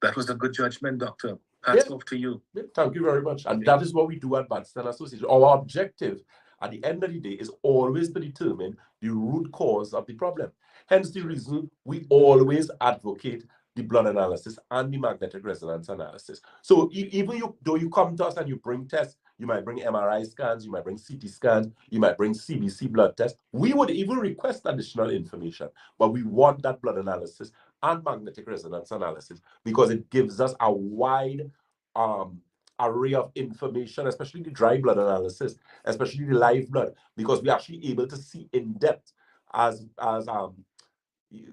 That was a good judgment, Doctor. Hats off to you. Thank you very much. And that is what we do at Batson Associates. Our objective at the end of the day, is always to determine the root cause of the problem. Hence the reason we always advocate the blood analysis and the magnetic resonance analysis. So even though you come to us and you bring tests, you might bring MRI scans, you might bring CT scans, you might bring CBC blood tests. We would even request additional information, but we want that blood analysis and magnetic resonance analysis because it gives us a wide array of information, especially the dry blood analysis, especially the live blood, because we're actually able to see in depth, as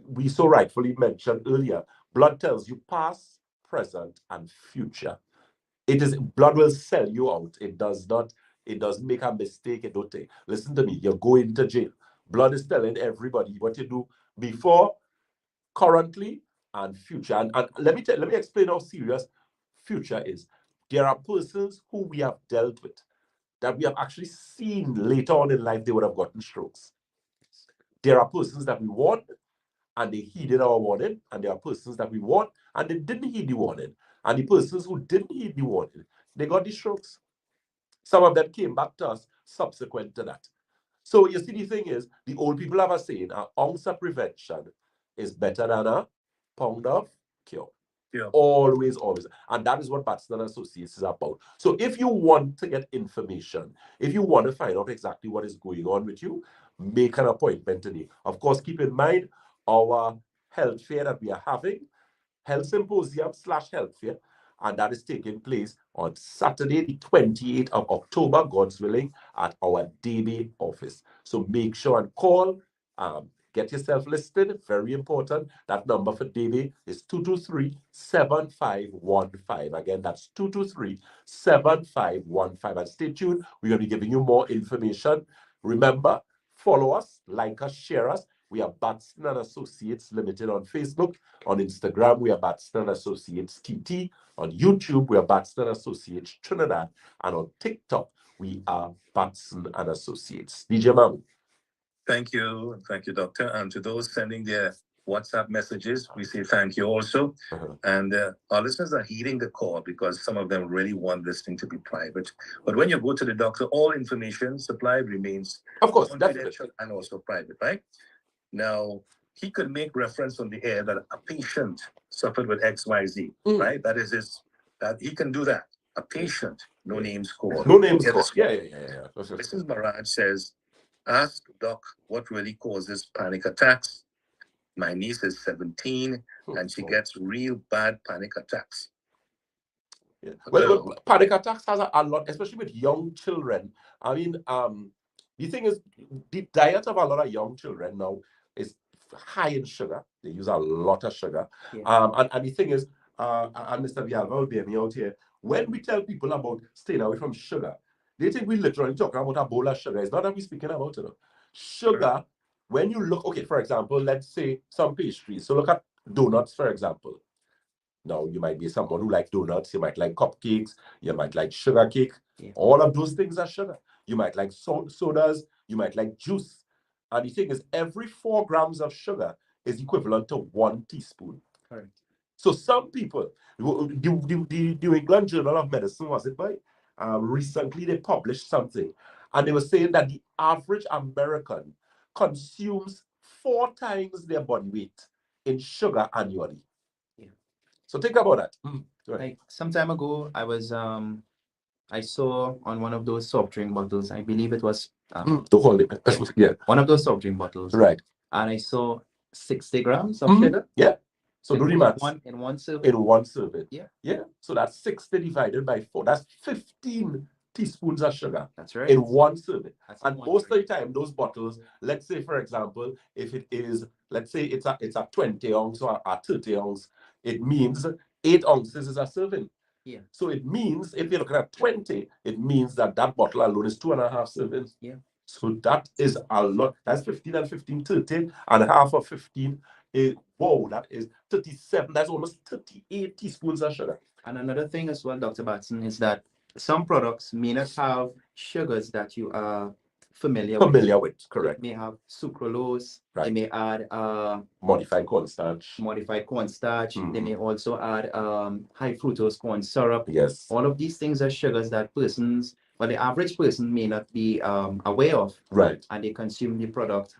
we so rightfully mentioned earlier. Blood tells you past, present, and future. It is blood will sell you out. It does not. It doesn't make a mistake. It don't take. Listen to me. You're going to jail. Blood is telling everybody what you do before, currently, and future. And let me explain how serious future is. There are persons who we have dealt with that we have actually seen later on in life they would have gotten strokes. There are persons that we warned and they heeded our warning, and there are persons that we warned and they didn't heed the warning. And the persons who didn't heed the warning, they got the strokes. Some of them came back to us subsequent to that. So you see, the thing is, the old people have a saying, an ounce of prevention is better than a pound of cure. Yeah. Always. And that is what Batson Associates is about. So if you want to get information, if you want to find out exactly what is going on with you, make an appointment today. Of course, keep in mind our health fair that we are having, health symposium / health fair, and that is taking place on Saturday, the 28th of October, God's willing, at our DB office. So make sure and call, get yourself listed, very important. That number for DB is 223-7515. Again, that's 223-7515. And stay tuned, we're going to be giving you more information. Remember, follow us, like us, share us. We are Batson and Associates Limited on Facebook. On Instagram, we are Batson and Associates TT. On YouTube, we are Batson and Associates Trinidad. And on TikTok, we are Batson and Associates. DJ Mamu. Thank you, Doctor. And to those sending their WhatsApp messages, we say thank you also. And our listeners are heeding the call because some of them really want this thing to be private. But when you go to the doctor, all information supplied remains, of course, confidential and also private, right? Now, he could make reference on the air that a patient suffered with XYZ, right? That is that he can do that. A patient, no names called. No names called. Yeah. Mrs. Maraj says, ask Doc what really causes panic attacks. My niece is 17 and she gets real bad panic attacks. Yeah. Well, panic attacks has a lot, especially with young children. I mean, the thing is, the diet of a lot of young children now is high in sugar. They use a lot of sugar. Yeah. And the thing is, and Mr. Vialva will bear me out here, when we tell people about staying away from sugar, they think we're literally talking about a bowl of sugar. It's not that we're speaking about it. Sugar, when you look, okay, for example, let's say some pastries. So look at donuts, for example. Now, you might be someone who likes donuts, you might like cupcakes, you might like sugar cake. Yeah. All of those things are sugar. You might like sodas, you might like juice. And the thing is, every 4 grams of sugar is equivalent to 1 teaspoon. Correct. So some people, the New England Journal of Medicine, was it by? Recently, they published something. And they were saying that the average American consumes 4 times their body weight in sugar annually. So think about that. Like some time ago, I saw on one of those soft drink bottles, I believe it was one of those soft drink bottles. Right. And I saw 60 grams of sugar. Yeah. So do the maths. In one serving. In one serving. Yeah. Yeah. So that's 60 divided by 4. That's 15 teaspoons of sugar. That's right. In one serving. And most of the time, those bottles, let's say, for example, if it is, let's say it's a 20 ounce or a 30 ounce, it means 8 ounces is a serving. Yeah. So it means, if you're looking at 20, it means that bottle alone is 2.5 servings. Yeah. So that is a lot. That's 15 and 15, 13, and half of 15 is, whoa, that is 37. That's almost 38 teaspoons of sugar. And another thing as well, Dr. Batson, is that some products may not have sugars that you are familiar with. Correct. It may have sucralose. Right. They may add modified cornstarch. They may also add high fructose corn syrup. Yes. All of these things are sugars that persons but the average person may not be aware of. Right. And they consume the product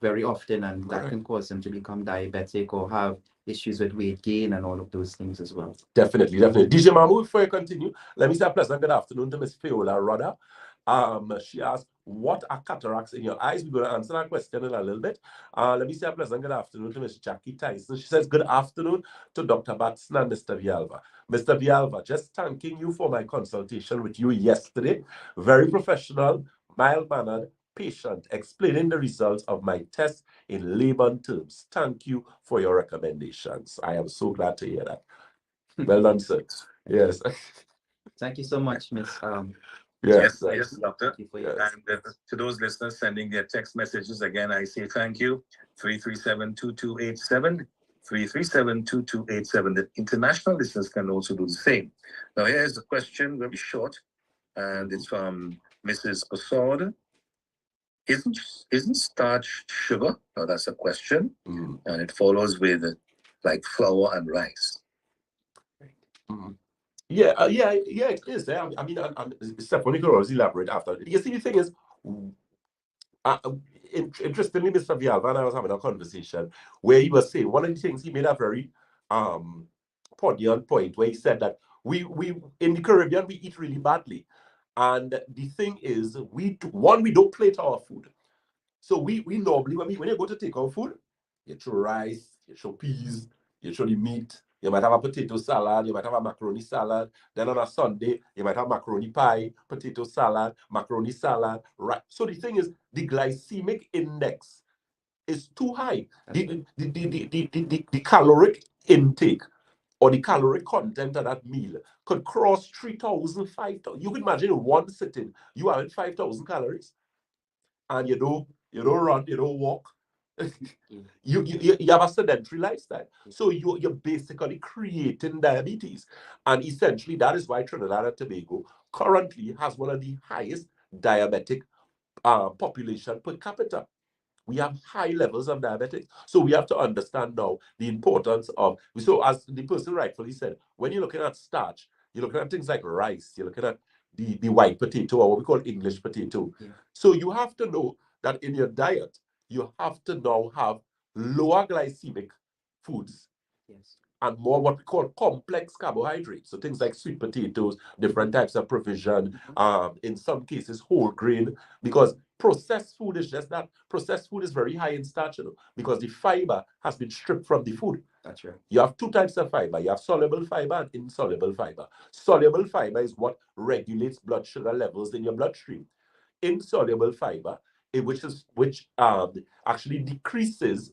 very often, and that can cause them to become diabetic or have issues with weight gain and all of those things as well. Definitely, definitely. DJ Mamu, before you continue, let me say a pleasant good afternoon to Miss Fiola Rodda. She asked, what are cataracts in your eyes? We're going to answer that question in a little bit. Let me say a pleasant good afternoon to Miss Jackie Tyson. She says, good afternoon to Dr. Batson and Mr. Vialva. Mr. Vialva, just thanking you for my consultation with you yesterday. Very professional, mild-mannered, patient, explaining the results of my test in layman terms. Thank you for your recommendations. I am so glad to hear that. Well done, sir. Yes. Thank you so much, Miss. Yes, doctor. Thank you for your And to those listeners sending their text messages, again, I say thank you. 337-2287, 337-2287. The international listeners can also do the same. Now, here's the question, very short, and it's from Mrs. Osord. Isn't starch sugar? Now, that's a question. And it follows with like flour and rice. Yeah, it is. I mean, Stephanie could always elaborate after. You see, the thing is, interestingly, Mr. Vialva and I was having a conversation where he was saying one of the things he made a very poignant point where he said that we in the Caribbean we eat really badly, and the thing is we don't plate our food. So we normally when you go to take our food, you throw rice, you throw peas, you throw the meat. You might have a potato salad, you might have a macaroni salad. Then on a Sunday, you might have macaroni pie, potato salad, macaroni salad, right? So the thing is, the glycemic index is too high. The caloric intake or the caloric content of that meal could cross 3,000, 5,000. You can imagine in one sitting, you having 5,000 calories, and you don't run, you don't walk. You have a sedentary lifestyle. So you're basically creating diabetes. And essentially, that is why Trinidad and Tobago currently has one of the highest diabetic population per capita. We have high levels of diabetics. So we have to understand now the importance of, so as the person rightfully said, when you're looking at starch, you're looking at things like rice, you're looking at the white potato, or what we call English potato. So you have to know that in your diet, you have to now have lower glycemic foods and more what we call complex carbohydrates. So things like sweet potatoes, different types of provision, in some cases whole grain, because processed food is just that. Processed food is very high in starch, because the fiber has been stripped from the food. That's right. You have two types of fiber. You have soluble fiber and insoluble fiber. Soluble fiber is what regulates blood sugar levels in your bloodstream. Insoluble fiber, which actually decreases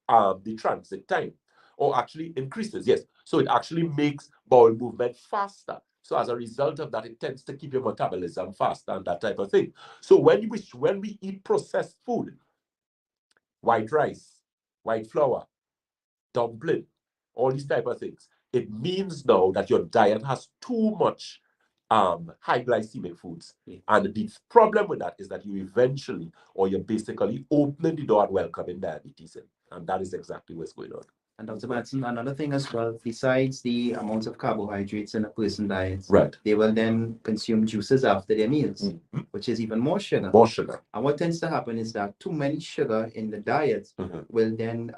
the transit time, or actually increases, yes. So it actually makes bowel movement faster. So as a result of that, it tends to keep your metabolism faster and that type of thing. So when we eat processed food, white rice, white flour, dumpling, all these type of things, it means now that your diet has too much high glycemic foods. And the problem with that is that you eventually, or you're basically opening the door and welcoming diabetes in. And that is exactly what's going on. And Dr. Batson, another thing as well, besides the amount of carbohydrates in a person's diet, they will then consume juices after their meals, which is even more sugar. More sugar. And what tends to happen is that too many sugar in the diet will then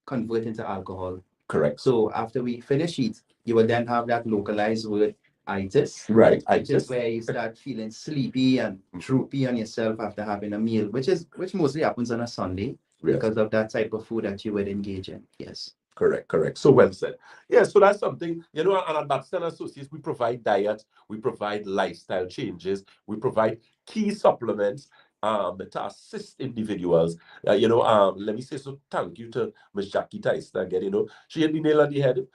convert into alcohol. Correct. So after we finish eat, you will then have that localized word itis. Right. Which is where you start feeling sleepy and droopy on yourself after having a meal, which mostly happens on a Sunday because of that type of food that you would engage in. Yes. Correct. So well said. Yeah, so that's something, and at Batson Associates, we provide diet, we provide lifestyle changes, we provide key supplements to assist individuals. Let me say so thank you to Ms. Jackie Tyson again. She had the nail on the head.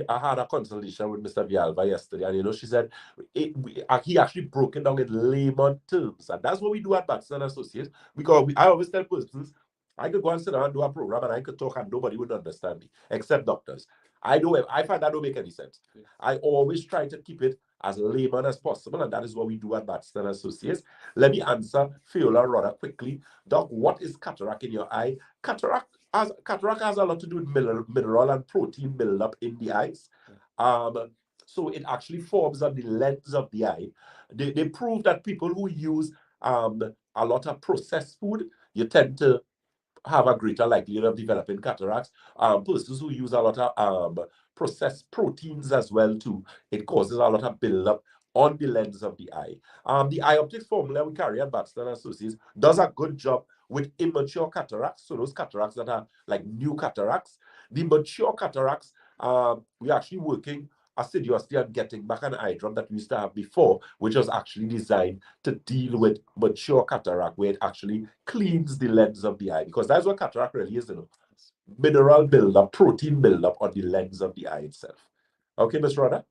I had a consultation with Mr. Vialva yesterday, and she said he actually broke it down in layman terms, and that's what we do at Batson Associates, because I always tell persons, I could go and sit down and do a program and I could talk and nobody would understand me, except doctors. I find that don't make any sense. I always try to keep it as layman as possible, and that is what we do at Batson Associates. Let me answer Fiola rather quickly. Doc, what is cataract in your eye? Cataract has a lot to do with mineral and protein buildup in the eyes. So it actually forms on the lens of the eye. They prove that people who use a lot of processed food, you tend to have a greater likelihood of developing cataracts. Persons who use a lot of processed proteins as well too, it causes a lot of buildup on the lens of the eye. The eye optics formula we carry at Batson Associates does a good job with immature cataracts, so those cataracts that are like new cataracts. The mature cataracts, we're actually working assiduously on getting back an eye drop that we used to have before, which was actually designed to deal with mature cataract, where it actually cleans the lens of the eye, because that's what cataract really is, you know. Mineral buildup, protein buildup on the lens of the eye itself. Okay, Ms. Rhoda?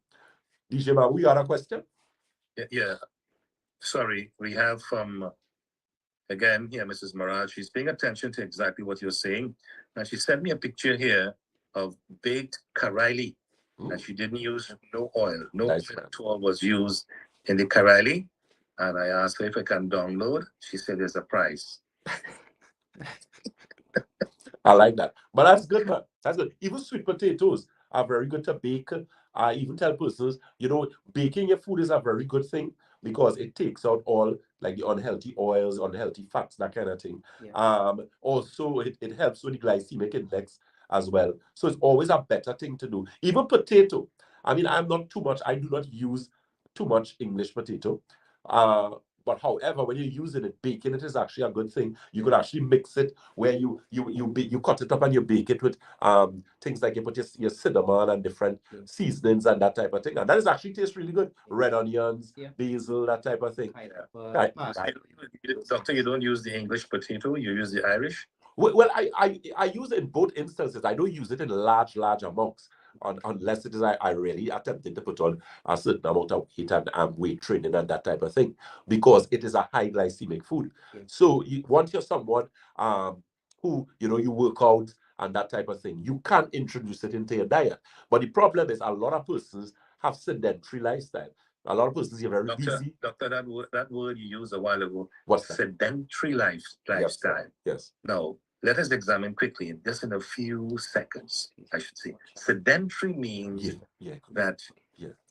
DJ Mabu, you had a question? Yeah. Sorry, we have again here, Mrs. Maraj. She's paying attention to exactly what you're saying. And she sent me a picture here of baked karaili. And she didn't use no oil. No oil at all was used in the karaili. And I asked her if I can download. She said there's a price. I like that. But that's good, man. That's good. Even sweet potatoes are very good to bake. I even tell persons, you know, baking your food is a very good thing because it takes out all like the unhealthy oils, unhealthy fats, that kind of thing. Yeah. Also, it helps with the glycemic index as well. So it's always a better thing to do. Even potato. I mean, I do not use too much English potato. But however, when you're using it, baking it is actually a good thing. You could actually mix it where you cut it up and you bake it with things like you put your cinnamon and different seasonings and that type of thing. And that is actually tastes really good. Red onions, basil, that type of thing. Doctor, you don't use the English potato, you use the Irish? Well, I use it in both instances. I don't use it in large amounts. Unless it is I really attempting to put on a certain amount of weight and weight training and that type of thing, because it is a high glycemic food. So once you're someone who, you know, you work out and that type of thing, you can introduce it into your diet. But the problem is a lot of persons have sedentary lifestyle. A lot of persons are very busy. Doctor, that word you used a while ago, what's that? Sedentary lifestyle. Yes. Now, let us examine quickly, just in a few seconds, I should say. Sedentary means that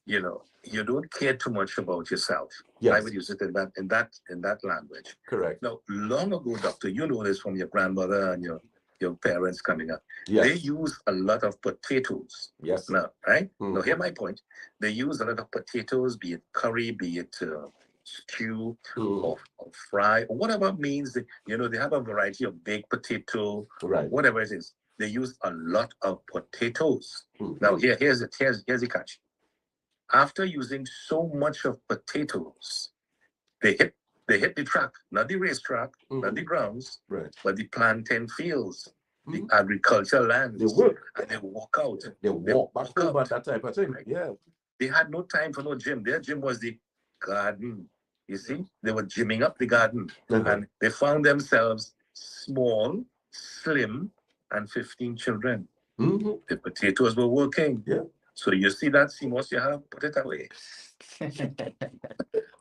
you know you don't care too much about yourself. I would use it in that language. Correct. Now, long ago, doctor, you know this from your grandmother and your parents coming up. They use a lot of potatoes. Yes. Now, right? Now, here's my point. They use a lot of potatoes, be it curry, be it stew or fry, or whatever means. They have a variety of baked potato, whatever it is. They use a lot of potatoes. Now, here's the catch. After using so much of potatoes, they hit the track, not the racetrack, not the grounds, but the plantain fields, the agricultural lands. They work and they walk out. They walk back home and that type of thing. Yeah. They had no time for no gym. Their gym was the garden. You see, they were gymming up the garden, and they found themselves small, slim, and 15 children. The potatoes were working. Yeah. So you see that, Simos, you have put it away.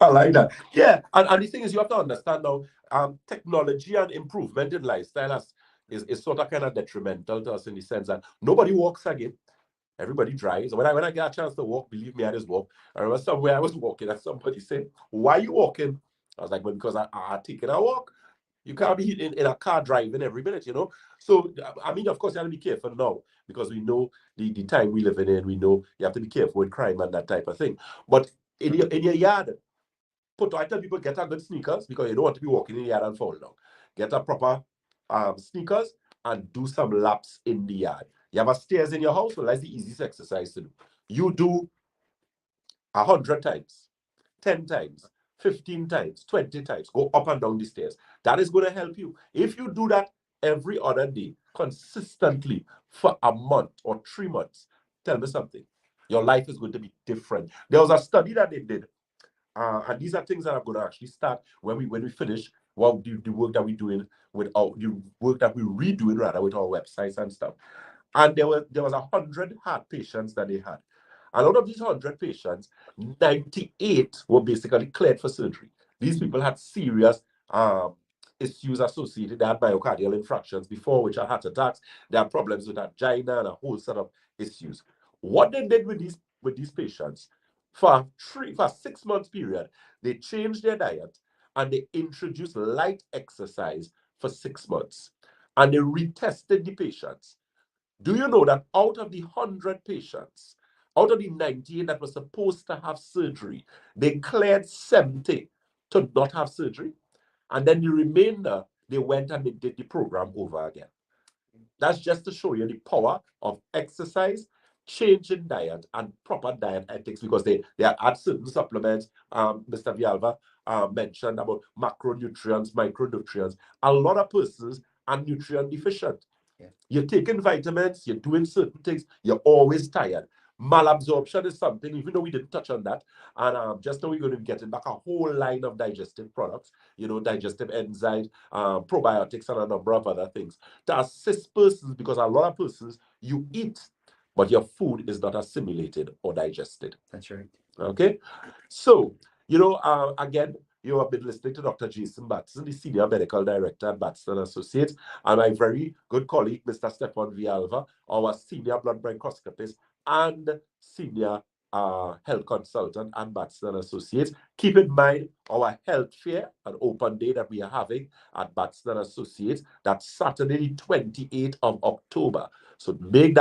I like that. Yeah, and the thing is, you have to understand now, technology and improvement in lifestyle is sort of kind of detrimental to us in the sense that nobody walks again. Everybody drives. When I get a chance to walk, believe me, I just walk. I remember somewhere I was walking and somebody said, "Why are you walking?" I was like, "Well, because I taking a walk. You can't be in a car driving every minute, you know." So, I mean, of course, you have to be careful now because we know the time we live in. We know you have to be careful with crime and that type of thing. But in your yard, I tell people, get a good sneakers because you don't want to be walking in the yard and fall down. Get a proper sneakers and do some laps in the yard. You have a stairs in your house, well, that's the easiest exercise to do. You do 100 times, 10 times, 15 times, 20 times, go up and down the stairs. That is going to help you. If you do that every other day, consistently for a month or 3 months, tell me something. Your life is going to be different. There was a study that they did, and these are things that I'm going to actually start when we finish the work that we're doing with the work that we're redoing rather with our websites and stuff. And there was 100 heart patients that they had. And out of these 100 patients, 98 were basically cleared for surgery. These people had serious issues associated. They had myocardial infarctions before, which are heart attacks. They had problems with angina and a whole set of issues. What they did with with these patients for a 6 month period. They changed their diet and they introduced light exercise for 6 months. And they retested the patients. Do you know that out of the 100 patients, out of the 98 that were supposed to have surgery, they cleared 70 to not have surgery? And then the remainder, they went and they did the program over again. That's just to show you the power of exercise, changing diet, and proper diet ethics, because they add certain supplements. Mr. Villalba mentioned about macronutrients, micronutrients. A lot of persons are nutrient deficient. Yeah. You're taking vitamins, you're doing certain things, you're always tired. Malabsorption is something, even though we didn't touch on that, and just now we're going to be getting back a whole line of digestive products, digestive enzymes, probiotics, and a number of other things to assist persons, because a lot of persons, you eat, but your food is not assimilated or digested. That's right. Okay? So, again, you have been listening to Dr. Jason Batson, the Senior Medical Director at Batson Associates, and my very good colleague, Mr. Stefan Villalba, our Senior Blood Bronchoscopist and Senior Health Consultant at Batson Associates. Keep in mind our health fair, an open day that we are having at Batson Associates. That's Saturday, the 28th of October. So make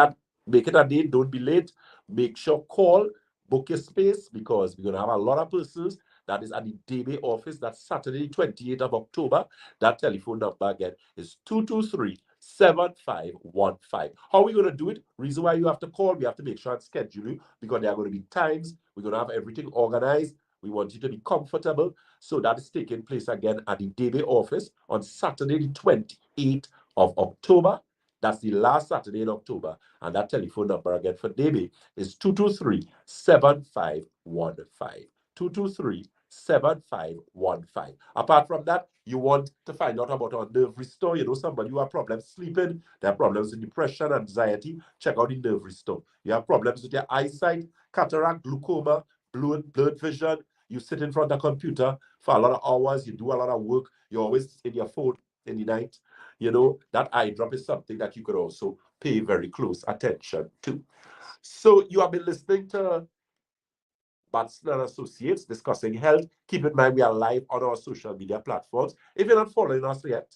it a date, don't be late. Make sure call, book your space, because we're going to have a lot of persons. That is at the DB office. That's Saturday, 28th of October. That telephone number again is 223-7515. How are we going to do it? Reason why you have to call, we have to make sure and schedule you, because there are going to be times we're going to have everything organized. We want you to be comfortable. So that is taking place again at the DB office on Saturday, the 28th of October. That's the last Saturday in October. And that telephone number again for DB is 223-7515. 223-7515. Apart from that, you want to find out about our nerve restore. Somebody who have problems sleeping, they have problems with depression, anxiety, check out the nerve restore. You have problems with your eyesight, cataract, glaucoma, blurred vision. You sit in front of the computer for a lot of hours, you do a lot of work, you're always in your phone in the night. That eye drop is something that you could also pay very close attention to. So you have been listening to Batson and Associates discussing health. Keep in mind we are live on our social media platforms. If you're not following us yet,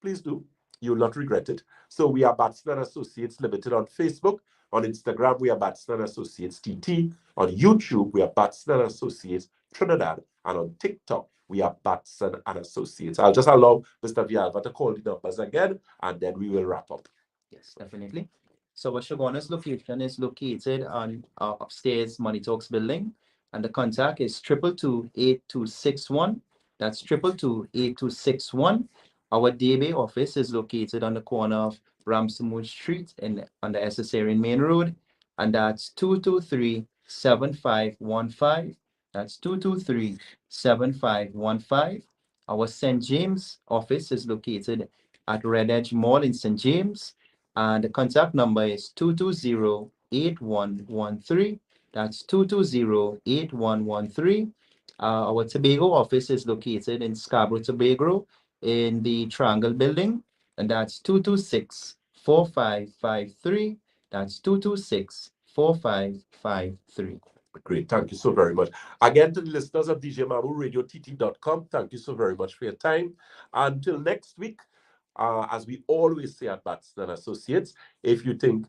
please do. You'll not regret it. So we are Batson and Associates Limited on Facebook. On Instagram, we are Batson and Associates TT. On YouTube, we are Batson and Associates Trinidad. And on TikTok, we are Batson and Associates. I'll just allow Mr. Villalba to call the numbers again, and then we will wrap up. Yes, definitely. So Washagona's location is located on upstairs Money Talks building, and the contact is 222-8261. That's 222-8261. Our DB office is located on the corner of Ramsamud Street on the Associate Main Road, and that's 223-7515. That's 223-7515. Our St. James office is located at Red Edge Mall in St. James, and the contact number is 220-8113. That's 220-8113. Our Tobago office is located in Scarborough, Tobago, in the Triangle Building, and that's 226-4553. That's 226-4553. Great. Thank you so very much. Again, to the listeners of DJMamuRadioTT.com, thank you so very much for your time. Until next week, as we always say at Batson Associates, if you think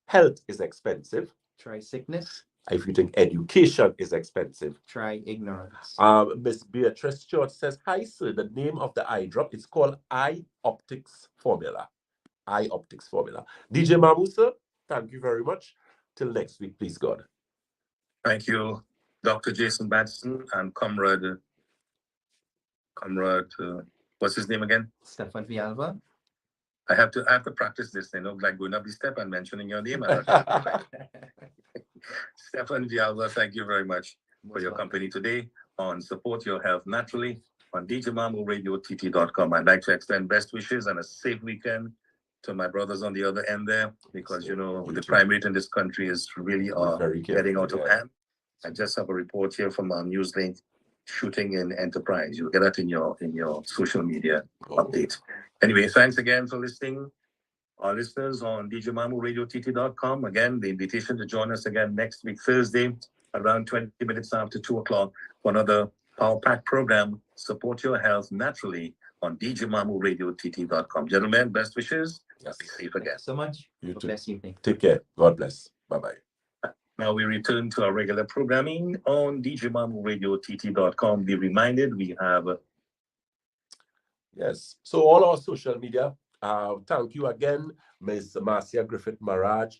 health is expensive, try sickness. If you think education is expensive, try ignorance. Miss Beatrice George says, hi, sir. The name of the eye drop, it's called Eye Optics Formula. Eye Optics Formula. DJ Mamu, sir, thank you very much. Till next week, please, God. Thank you, Dr. Jason Batson and comrade, what's his name again? Stefan Villalba. I have to practice this, like going up the step and mentioning your name. Stefan Villalba, thank you very much for your company today on Support Your Health Naturally on DJMamuRadioTT.com. I'd like to extend best wishes and a safe weekend to my brothers on the other end there, because, the crime rate in this country is really getting out of hand. I just have a report here from our Newslink shooting in Enterprise. You'll get that in your social media update. Anyway, thanks again for listening. Our listeners on djmamuradiott.com, again, the invitation to join us again next week, Thursday, around 20 minutes after 2 o'clock, for another Power Pack program, Support Your Health Naturally, on djmamuradiott.com. Gentlemen, best wishes. Yes. Be safe again. So much. You Have a too. blessed evening. Take care. God bless. Bye-bye. Now we return to our regular programming on djmamuradiott.com. Be reminded, we have Yes. So all our social media, thank you again, Ms. Marcia Griffith Maraj.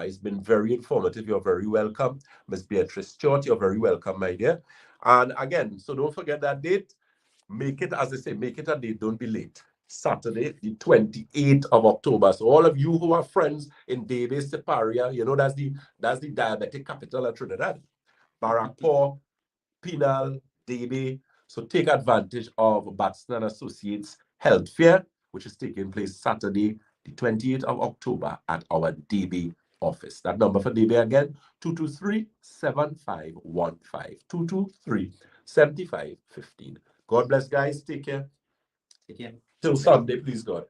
It's been very informative. You're very welcome. Ms. Beatrice Stewart, you're very welcome, my dear. And again, so don't forget that date. Make it, as I say, make it a date. Don't be late. Saturday, the 28th of October. So all of you who are friends in Davis, Separia, you know that's the diabetic capital of Trinidad. Barrackpore, Penal, Davie. So take advantage of Batson and Associates Health Fair, which is taking place Saturday, the 28th of October at our DB office. That number for DB again, 223-7515. 223-7515. God bless, guys. Take care. Take care. Till Sunday, please, God.